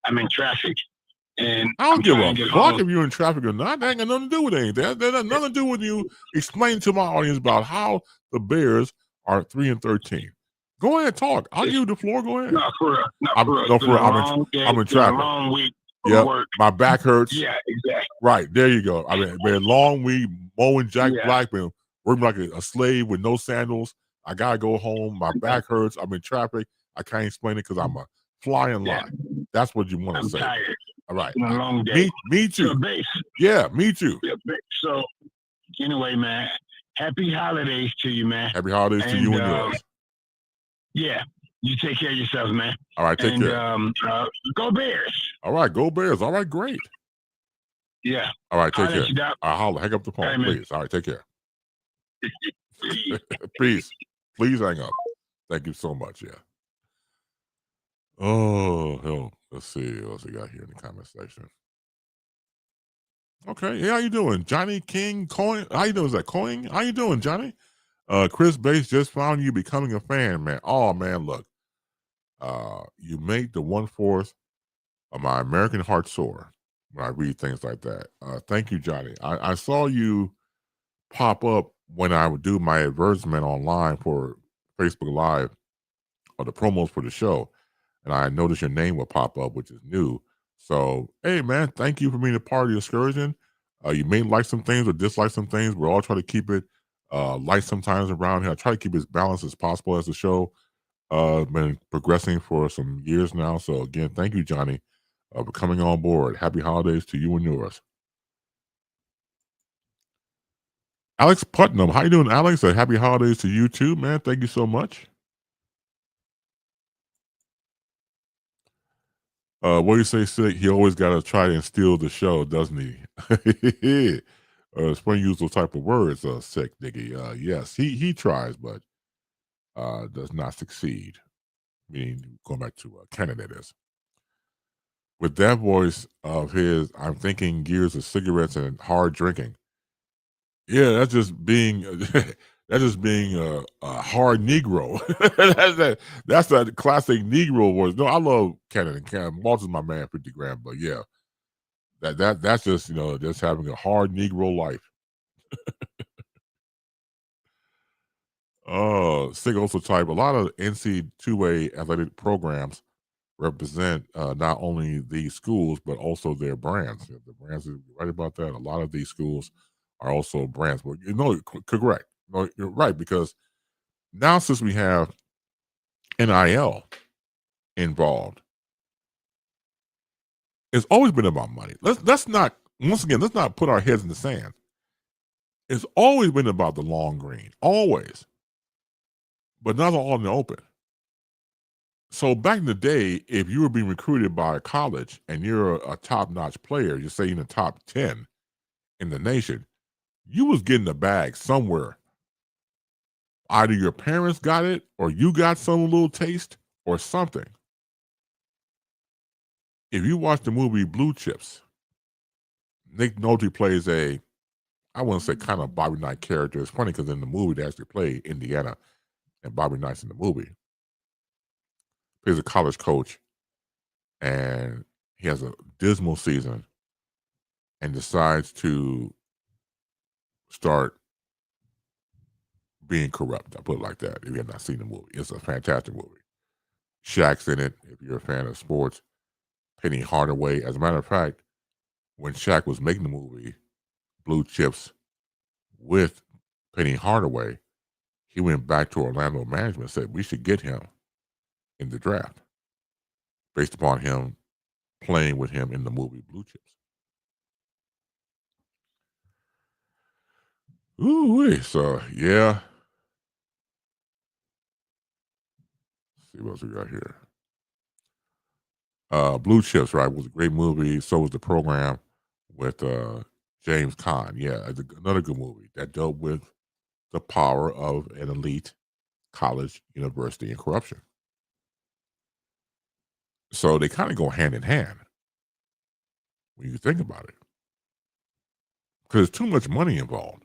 I'm in traffic. And I don't give a fuck if you're in traffic or not. That ain't got nothing to do with anything. That got nothing to do with you explaining to my audience about how the Bears are 3-13. Go ahead, talk. I'll give you the floor. Go ahead. No, for real. I'm in traffic. Long week. Yeah, my back hurts. Yeah, exactly. Right, there you go. I mean, been a long week mowing Jack Black, been working like a slave with no sandals. I gotta go home. My back hurts. I'm in traffic. I can't explain it because I'm a flying lie. That's what you want to say. I'm tired. All right. It's been a long day. Me too. So, base. Yeah, me too. Yeah, so anyway, man, happy holidays to you, man. Happy holidays to you and yours. Yeah, you take care of yourself, man. All right, take care. Go Bears. All right, go Bears. All right, great. Yeah. All right, take care. I'll holler. Hang up the phone, please. All right, take care. Please hang up. Thank you so much. Yeah. Oh, hell. Let's see what else we got here in the comment section. Okay. Hey, how you doing? Johnny King Coin. How you doing? Is that Coin? How you doing, Johnny? Chris Bates just found you becoming a fan, man. Oh, man, look. You make the 1/4 of my American heart soar when I read things like that. Thank you, Johnny. I saw you pop up when I would do my advertisement online for Facebook Live or the promos for the show. And I noticed your name would pop up, which is new. So, hey, man, thank you for being a part of the excursion. You may like some things or dislike some things. We're all trying to keep it light sometimes around here. I try to keep it as balanced as possible as the show. Been progressing for some years now. So, again, thank you, Johnny, for coming on board. Happy holidays to you and yours. Alex Putnam, how you doing, Alex? Happy holidays to you, too, man. Thank you so much. What do you say, Sick? He always got to try and steal the show, doesn't he? Spring use those type of words, Sick, Diggy. Yes, he tries, but does not succeed. Meaning, going back to Canada, that is. With that voice of his, I'm thinking gears of cigarettes and hard drinking. Yeah, that's just being a hard Negro. that's a classic Negro voice. No, I love Canada. Walter's my man, 50 grand, but yeah, that's just just having a hard Negro life. Sig also type a lot of NC2A athletic programs represent not only these schools but also their brands. The brands are right about that. A lot of these schools are also brands. But correct. No, you're right, because Now, since we have NIL involved, it's always been about money. Let's not once again, let's not put our heads in the sand. It's always been about the long green, always, but not all in the open. So back in the day, if you were being recruited by a college and you're a top-notch player, you say in the top 10 in the nation, you was getting a bag somewhere. Either your parents got it or you got some little taste or something. If you watch the movie Blue Chips, Nick Nolte plays I wouldn't say kind of Bobby Knight character. It's funny because in the movie they actually play Indiana and Bobby Knight's in the movie. Plays a college coach and he has a dismal season and decides to start being corrupt. I put it like that. If you have not seen the movie, it's a fantastic movie. Shaq's in it. If you're a fan of sports, Penny Hardaway. As a matter of fact, when Shaq was making the movie Blue Chips with Penny Hardaway, he went back to Orlando management and said, we should get him in the draft based upon him playing with him in the movie Blue Chips. Ooh, so yeah. Let's see what else we got here. Blue Chips, right, was a great movie. So was the program with James Caan. Yeah, it's another good movie that dealt with the power of an elite college, university, and corruption. So they kind of go hand in hand when you think about it, because there's too much money involved.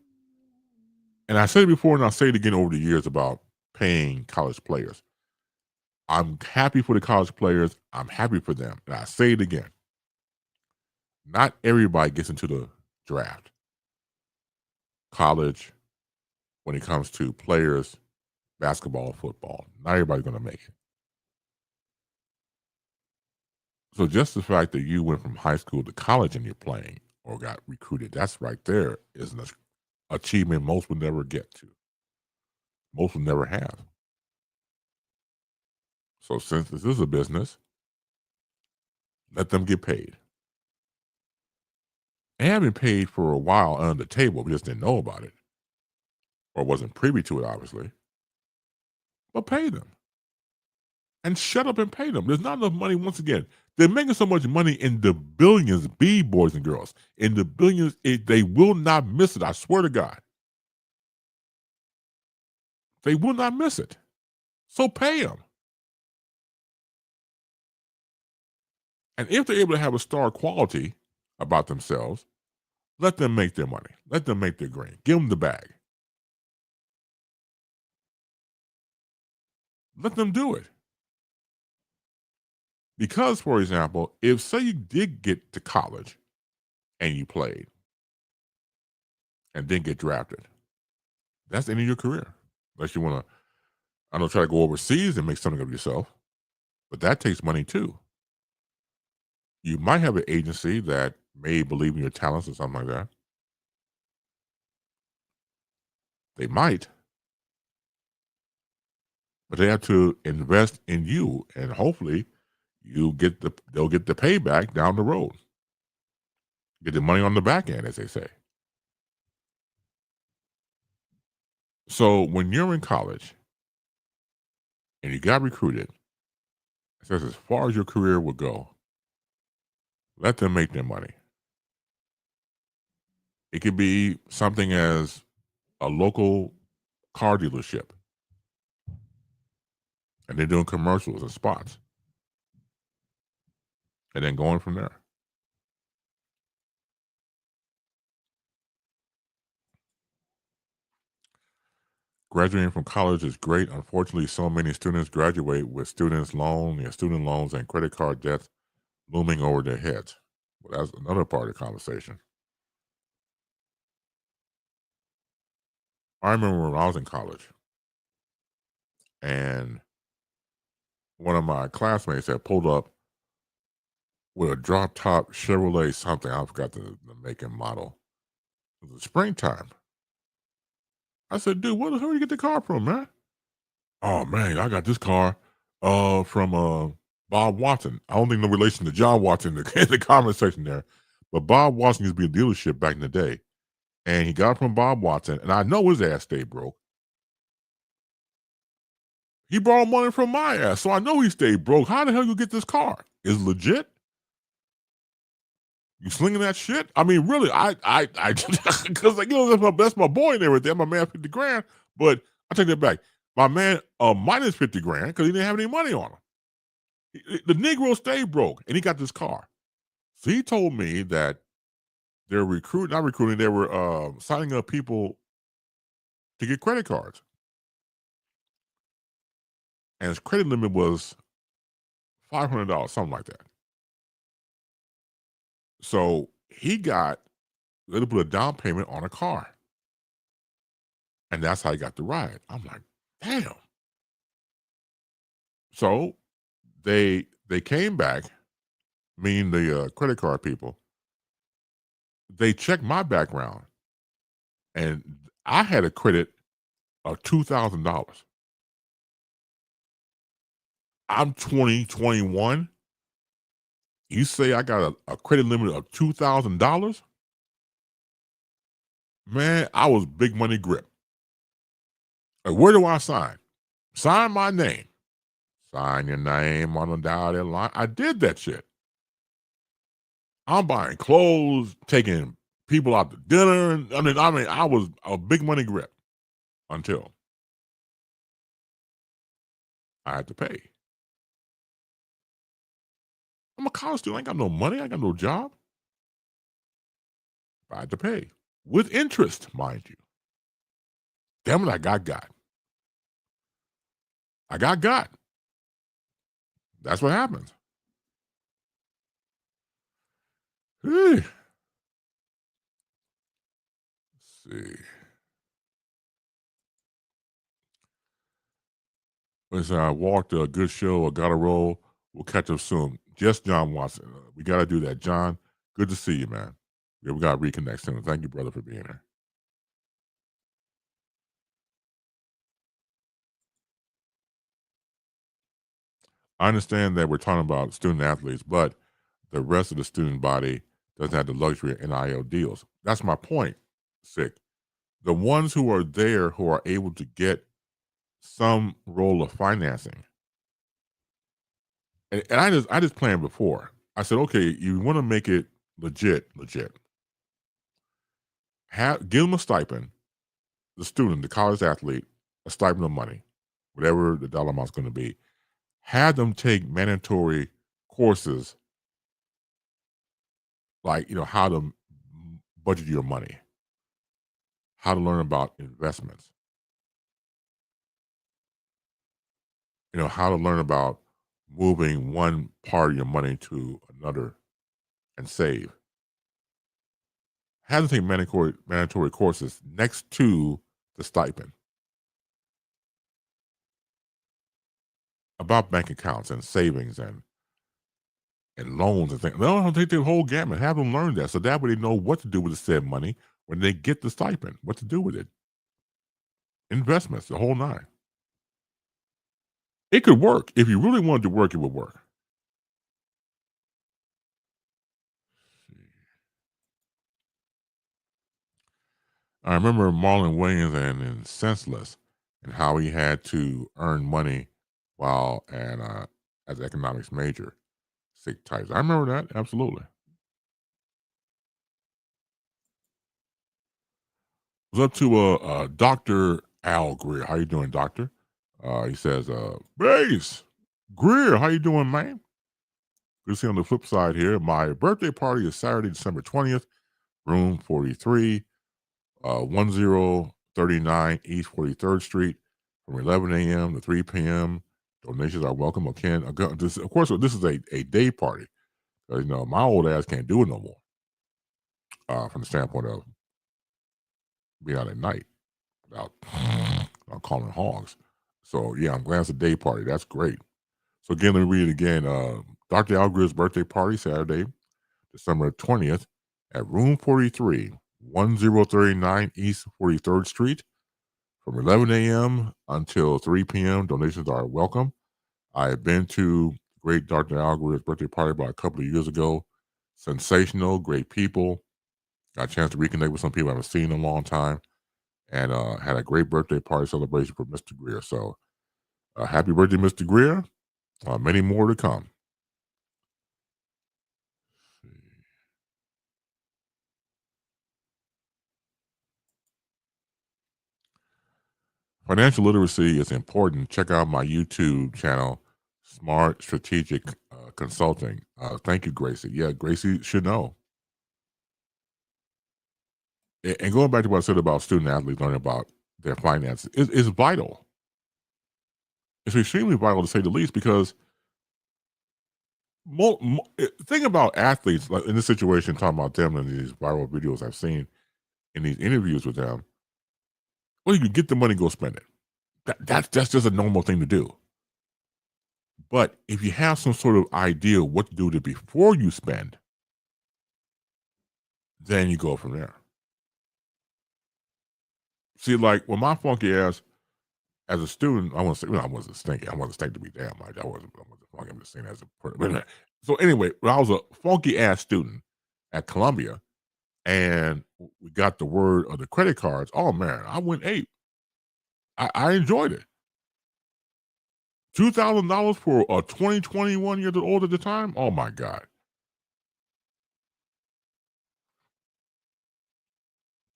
And I said it before, and I'll say it again over the years about paying college players. I'm happy for the college players. I'm happy for them. And I say it again. Not everybody gets into the draft. College, when it comes to players, basketball, football, not everybody's going to make it. So just the fact that you went from high school to college and you're playing or got recruited, that's right there is an achievement most will never get to. Most will never have. So since this is a business, let them get paid. They have been paid for a while under the table. We just didn't know about it or wasn't privy to it, obviously. But pay them. And shut up and pay them. There's not enough money. Once again, they're making so much money in the billions, boys and girls. In the billions, they will not miss it. I swear to God. They will not miss it. So pay them. And if they're able to have a star quality about themselves, let them make their money. Let them make their grain. Give them the bag. Let them do it. Because, for example, if say you did get to college and you played and didn't get drafted, that's the end of your career. Unless you want to, I don't try to go overseas and make something of yourself, but that takes money too. You might have an agency that may believe in your talents or something like that. They might, but they have to invest in you, and hopefully, they'll get the payback down the road. Get the money on the back end, as they say. So when you're in college and you got recruited, it says as far as your career will go, let them make their money. It could be something as a local car dealership, and they're doing commercials and spots, and then going from there. Graduating from college is great. Unfortunately, so many students graduate with student loans and credit card debts looming over their heads. Well, that's another part of the conversation. I remember when I was in college, and one of my classmates had pulled up with a drop top Chevrolet something. I forgot the make and model. It was springtime. I said, dude, where the hell did you get the car from, man? Oh man, I got this car from Bob Watson. I don't think no relation to John Watson in the comment section there. But Bob Watson used to be a dealership back in the day. And he got it from Bob Watson. And I know his ass stayed broke. He borrowed money from my ass. So I know he stayed broke. How the hell you get this car? Is it legit? You slinging that shit? I mean, really, because that's my boy and everything. My man 50 grand. But I take that back. My man minus 50 grand because he didn't have any money on him. The Negro stayed broke and he got this car. So he told me that they're not recruiting, they were signing up people to get credit cards. And his credit limit was $500, something like that. So he got a little bit of down payment on a car. And that's how he got the ride. I'm like, damn. So they came back, meaning the credit card people. They checked my background, and I had a credit of $2,000. I'm 20, 21. You say I got a credit limit of $2,000? Man, I was big money grip. Like, where do I sign? Sign my name. Sign your name on the dotted line. I did that shit. I'm buying clothes, taking people out to dinner. I mean, I was a big money grip until I had to pay. I'm a college student. I ain't got no money. I ain't got no job. I had to pay with interest, mind you. Damn it, I got. I got. That's what happens. Let's see. Listen, I walked a good show. I got a roll. We'll catch up soon. Just John Watson. We got to do that. John, good to see you, man. Yeah, we got to reconnect soon. Thank you, brother, for being here. I understand that we're talking about student athletes, but the rest of the student body doesn't have the luxury of NIL deals. That's my point, Sick. The ones who are there who are able to get some role of financing. And I just planned before. I said, okay, you want to make it legit. Give them a stipend, the student, the college athlete, a stipend of money, whatever the dollar amount's going to be. Have them take mandatory courses like, how to budget your money, how to learn about investments, how to learn about moving one part of your money to another and save. Have them take mandatory courses next to the stipend about bank accounts and savings and loans and things. They don't take the whole gamut. Have them learn that so that way they know what to do with the said money when they get the stipend, what to do with it. Investments, the whole nine. It could work. If you really wanted to work, it would work. I remember Marlon Wayans and Senseless and how he had to earn money while as an economics major. Sick types. I remember that. Absolutely. Was up to Dr. Al Greer. How you doing, doctor? He says, Base, Greer, how you doing, man? Good to see you on the flip side here. My birthday party is Saturday, December 20th, room 43, 1039 East 43rd Street from 11 a.m. to 3 p.m. Donations are welcome. Again, of course, this is a day party. My old ass can't do it no more from the standpoint of being out at night without calling hogs. So, yeah, I'm glad it's a day party. That's great. So, again, let me read it again. Dr. Al Greer's birthday party, Saturday, December 20th at room 43, 1039 East 43rd Street from 11 a.m. until 3 p.m. Donations are welcome. I have been to great Dr. Al Greer's birthday party about a couple of years ago. Sensational, great people. Got a chance to reconnect with some people I haven't seen in a long time, and had a great birthday party celebration for Mr. Greer. So, happy birthday, Mr. Greer. Many more to come. Financial literacy is important. Check out my YouTube channel, Smart Strategic Consulting. Thank you, Gracie. Yeah, Gracie should know. And going back to what I said about student athletes learning about their finances is vital. It's extremely vital to say the least, because think about athletes like in this situation, talking about them in these viral videos I've seen in these interviews with them. Well, you get the money, go spend it. That's just a normal thing to do. But if you have some sort of idea what to do to before you spend, then you go from there. See, like when my funky ass as a student, I wasn't stinky. I wasn't stinky to be damn. I wasn't funky. I'm just saying as a person. So anyway, when I was a funky ass student at Columbia, and we got the word of the credit cards, oh man, I went ape. I enjoyed it. $2,000 for a 21 years old at the time? Oh my God.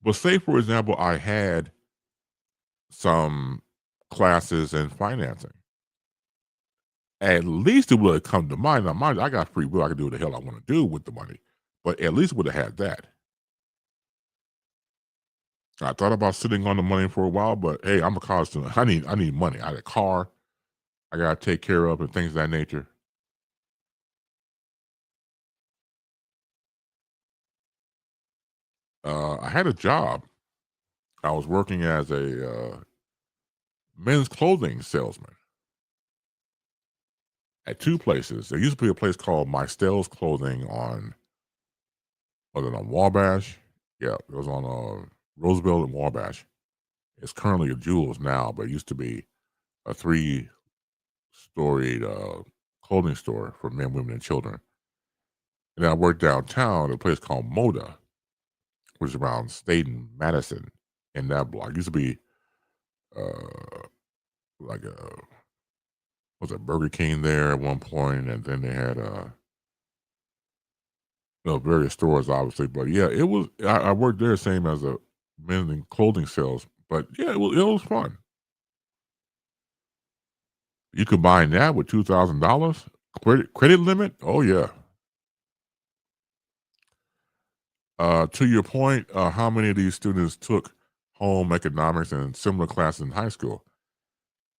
But say, for example, I had some classes in financing. At least it would have come to mind. Now, mind you, I got free will. I can do what the hell I want to do with the money. But at least would have had that. I thought about sitting on the money for a while, but hey, I'm a college student. I need money. I had a car I got to take care of and things of that nature. I had a job. I was working as a men's clothing salesman at two places. There used to be a place called My Stell's Clothing on Wabash. Yeah, it was on Roosevelt and Wabash. It's currently a Jewel's now, but it used to be a 3-storied clothing store for men, women, and children. And I worked downtown at a place called Moda, which is around State and Madison in that block. It used to be like was a Burger King there at one point, and then they had various stores, obviously. But yeah, it was. I worked there, same as a men's and clothing sales. But yeah, it was fun. You combine that with $2,000 credit limit. Oh yeah. To your point, how many of these students took home economics and similar classes in high school?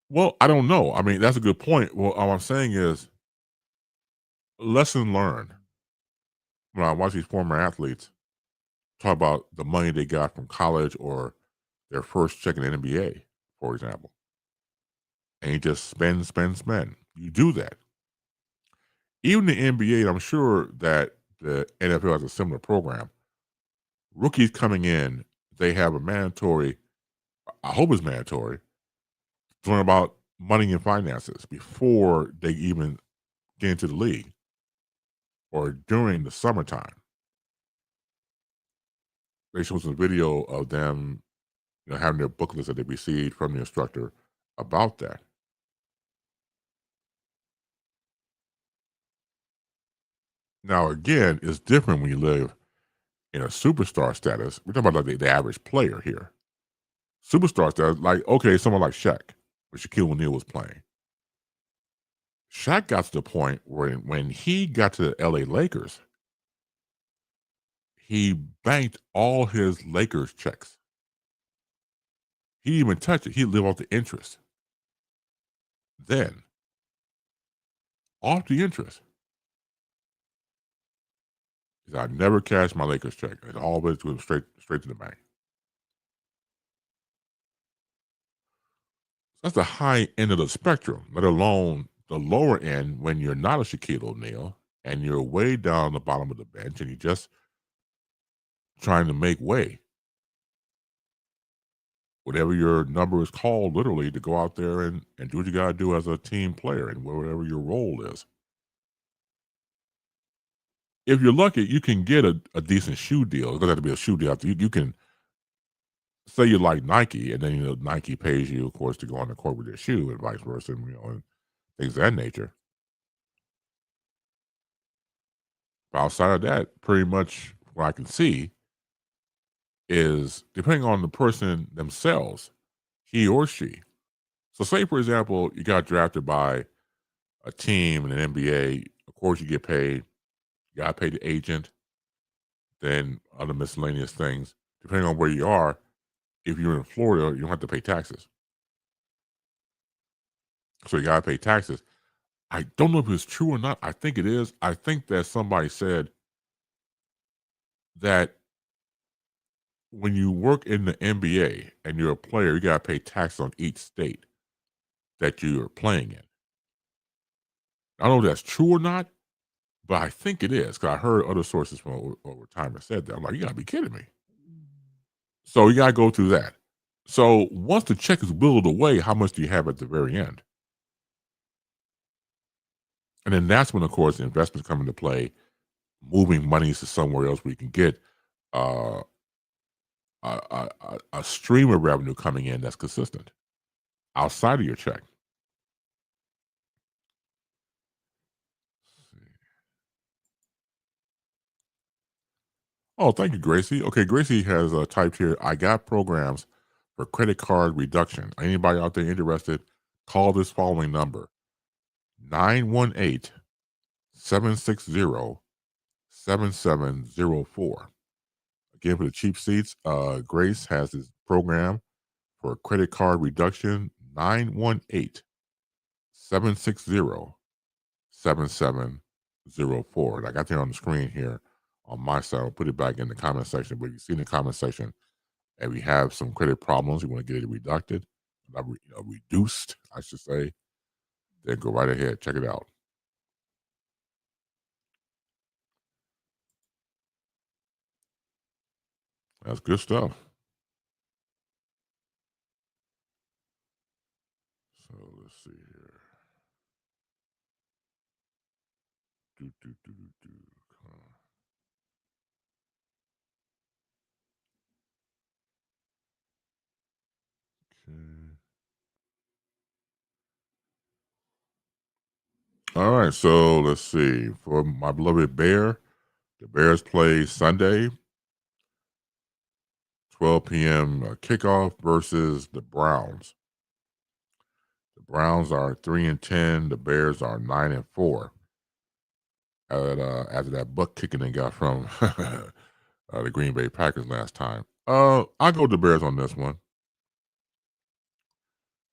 Well, I don't know. I mean, that's a good point. Well, all I'm saying is, lesson learned. When I watch these former athletes talk about the money they got from college or their first check in the NBA, for example, and you just spend, spend, spend. You do that. Even the NBA, I'm sure that the NFL has a similar program. Rookies coming in, they have a mandatory, I hope it's mandatory, to learn about money and finances before they even get into the league or during the summertime. They showed some video of them, having their booklets that they received from the instructor about that. Now, again, it's different when you live in a superstar status. We're talking about like the average player here. Superstar status, like, okay, someone like Shaq, where Shaquille O'Neal was playing. Shaq got to the point where when he got to the LA Lakers, he banked all his Lakers checks. He didn't even touch it. He lived off the interest. Then, off the interest, he said, I never cashed my Lakers check. It always went straight to the bank. That's the high end of the spectrum, let alone the lower end when you're not a Shaquille O'Neal and you're way down the bottom of the bench and you're just trying to make way. whatever your number is called, literally, to go out there and do what you got to do as a team player and whatever your role is. If you're lucky, you can get a decent shoe deal. It doesn't have to be a shoe deal. You can say you like Nike, and then Nike pays you, of course, to go on the court with their shoe, and vice versa, and things of that nature. But outside of that, pretty much what I can see is depending on the person themselves, he or she. So, say for example, you got drafted by a team in an NBA. Of course, you get paid. You got to pay the agent, then other miscellaneous things. Depending on where you are, if you're in Florida, you don't have to pay taxes. So you got to pay taxes. I don't know if it's true or not. I think it is. I think that somebody said that when you work in the NBA and you're a player, you got to pay tax on each state that you're playing in. I don't know if that's true or not, but I think it is because I heard other sources from over time that said that. I'm like, you got to be kidding me. So you got to go through that. So once the check is whittled away, how much do you have at the very end? And then that's when, of course, investments come into play, moving monies to somewhere else where you can get uh, a stream of revenue coming in that's consistent outside of your check. Oh, thank you, Gracie. Okay, Gracie has typed here, I got programs for credit card reduction. Anybody out there interested, call this following number, 918-760-7704. Again, for the cheap seats, Grace has this program for credit card reduction, 918-760-7704. And I got that on the screen here on my side. I'll put it back in the comment section. But if you see in the comment section, and we have some credit problems, you want to get it reduced, I should say, then go right ahead, check it out. That's good stuff. So let's see here. Do, do, do, do, do. Okay. All right, so let's see. For my beloved Bear, the Bears play Sunday, 12 p.m. Kickoff versus the Browns. The Browns are 3-10. The Bears are 9-4. After that butt kicking they got from the Green Bay Packers last time. I'll go with the Bears on this one.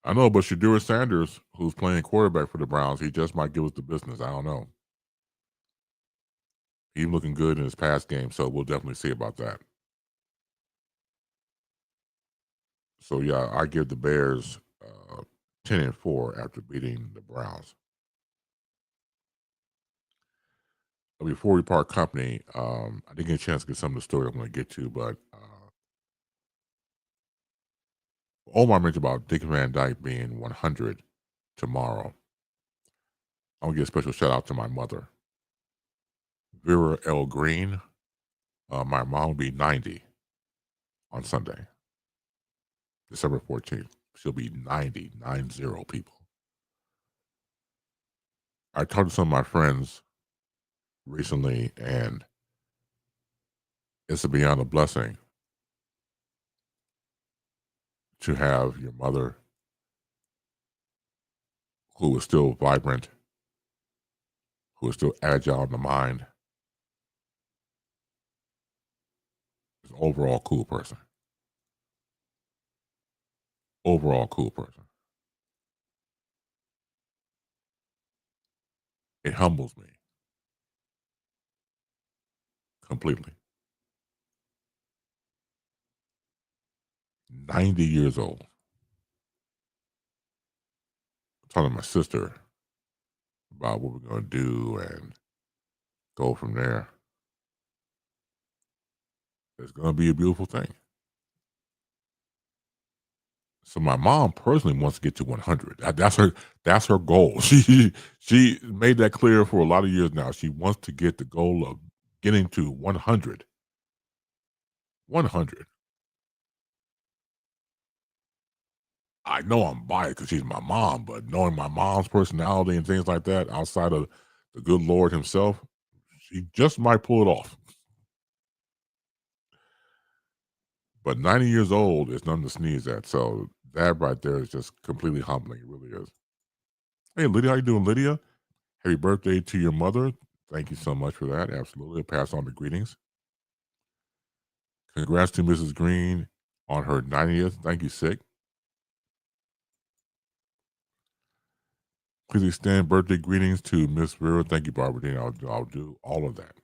I know, but Shedeur Sanders, who's playing quarterback for the Browns, he just might give us the business. I don't know. He's looking good in his past game, so we'll definitely see about that. So yeah, I give the Bears 10-4 after beating the Browns. Before we part company, I didn't get a chance to get some of the story I'm going to get to, but Omar mentioned about Dick Van Dyke being 100 tomorrow. I want to give a special shout out to my mother, Vera L. Green. My mom will be 90 on Sunday, December 14th. She'll be 90 people. I talked to some of my friends recently, and it's beyond a blessing to have your mother, who is still vibrant, who is still agile in the mind, is an overall cool person. Overall cool person. It humbles me completely. 90 years old. I'm talking to my sister about what we're going to do and go from there. It's going to be a beautiful thing. So my mom personally wants to get to 100. That's her goal. She made that clear for a lot of years now. She wants to get the goal of getting to 100. 100. I know I'm biased because she's my mom, but knowing my mom's personality and things like that, outside of the good Lord himself, she just might pull it off. But 90 years old is nothing to sneeze at. So that right there is just completely humbling. It really is. Hey, Lydia, how you doing, Lydia? Happy birthday to your mother. Thank you so much for that. Absolutely. Pass on the greetings. Congrats to Mrs. Green on her 90th. Thank you, Sick. Please extend birthday greetings to Miss Vera. Thank you, Barbara Dean. I'll do all of that.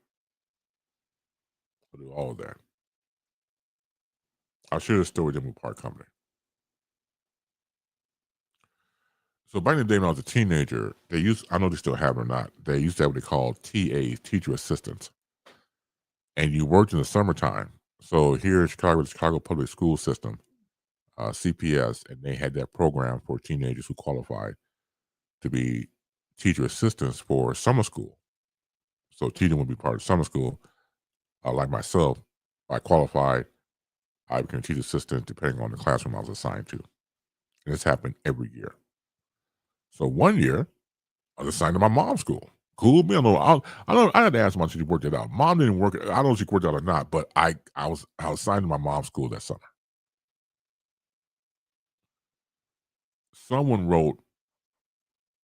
I'll do all of that. I'll share the story with Denver Park Company. So back in the day when I was a teenager, I know they still have it or not, they used to have what they call TAs, teacher assistants. And you worked in the summertime. So here in Chicago, the Chicago Public School System, CPS, and they had that program for teenagers who qualified to be teacher assistants for summer school. So teaching would be part of summer school. Like myself, I qualified. I became a teacher assistant depending on the classroom I was assigned to. And this happened every year. So one year, I was assigned to my mom's school. Cool. I don't. I had to ask mom if she worked it out. Mom didn't work it. I don't know if she worked it out or not, but I was assigned to my mom's school that summer. Someone wrote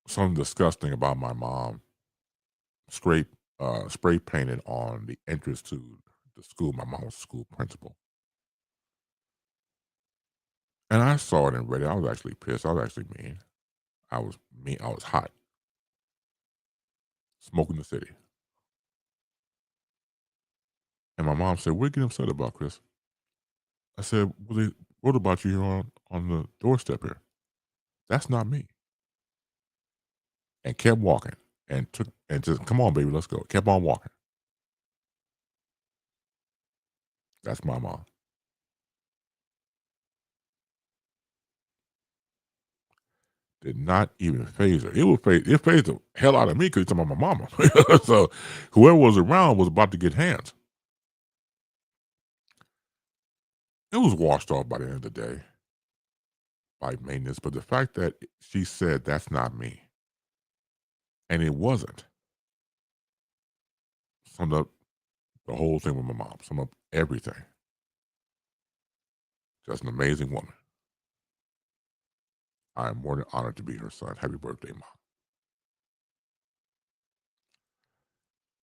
something disgusting about my mom, spray painted on the entrance to the school. My mom was school principal. And I saw it and read it. I was actually pissed. I was actually mean. I was mean. I was hot. Smoking the city. And my mom said, "What are you getting upset about, Chris?" I said, "Well, they wrote about you here on the doorstep here. That's not me." And kept walking and just, "Come on, baby, let's go." Kept on walking. That's my mom. Did not even phase her. It phased the hell out of me because it's about my mama. So whoever was around was about to get hands. It was washed off by the end of the day by maintenance. But the fact that she said that's not me, and it wasn't, summed up the whole thing with my mom. Summed up everything. Just an amazing woman. I am more than honored to be her son. Happy birthday, Mom.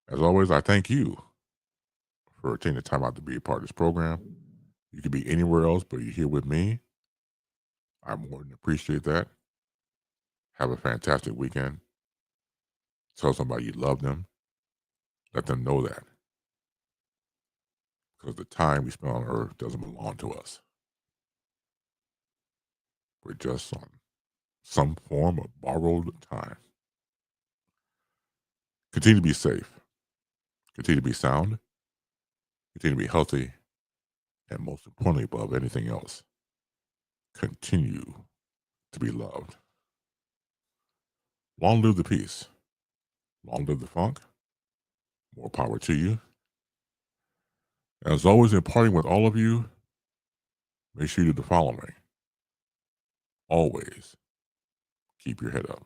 As always, I thank you for taking the time out to be a part of this program. You could be anywhere else, but you're here with me. I more than appreciate that. Have a fantastic weekend. Tell somebody you love them. Let them know that. Because the time we spend on earth doesn't belong to us. We're just on some form of borrowed time. Continue to be safe. Continue to be sound. Continue to be healthy. And most importantly, above anything else, continue to be loved. Long live the peace. Long live the funk. More power to you. As always, in parting with all of you, make sure you do the following. Always keep your head up.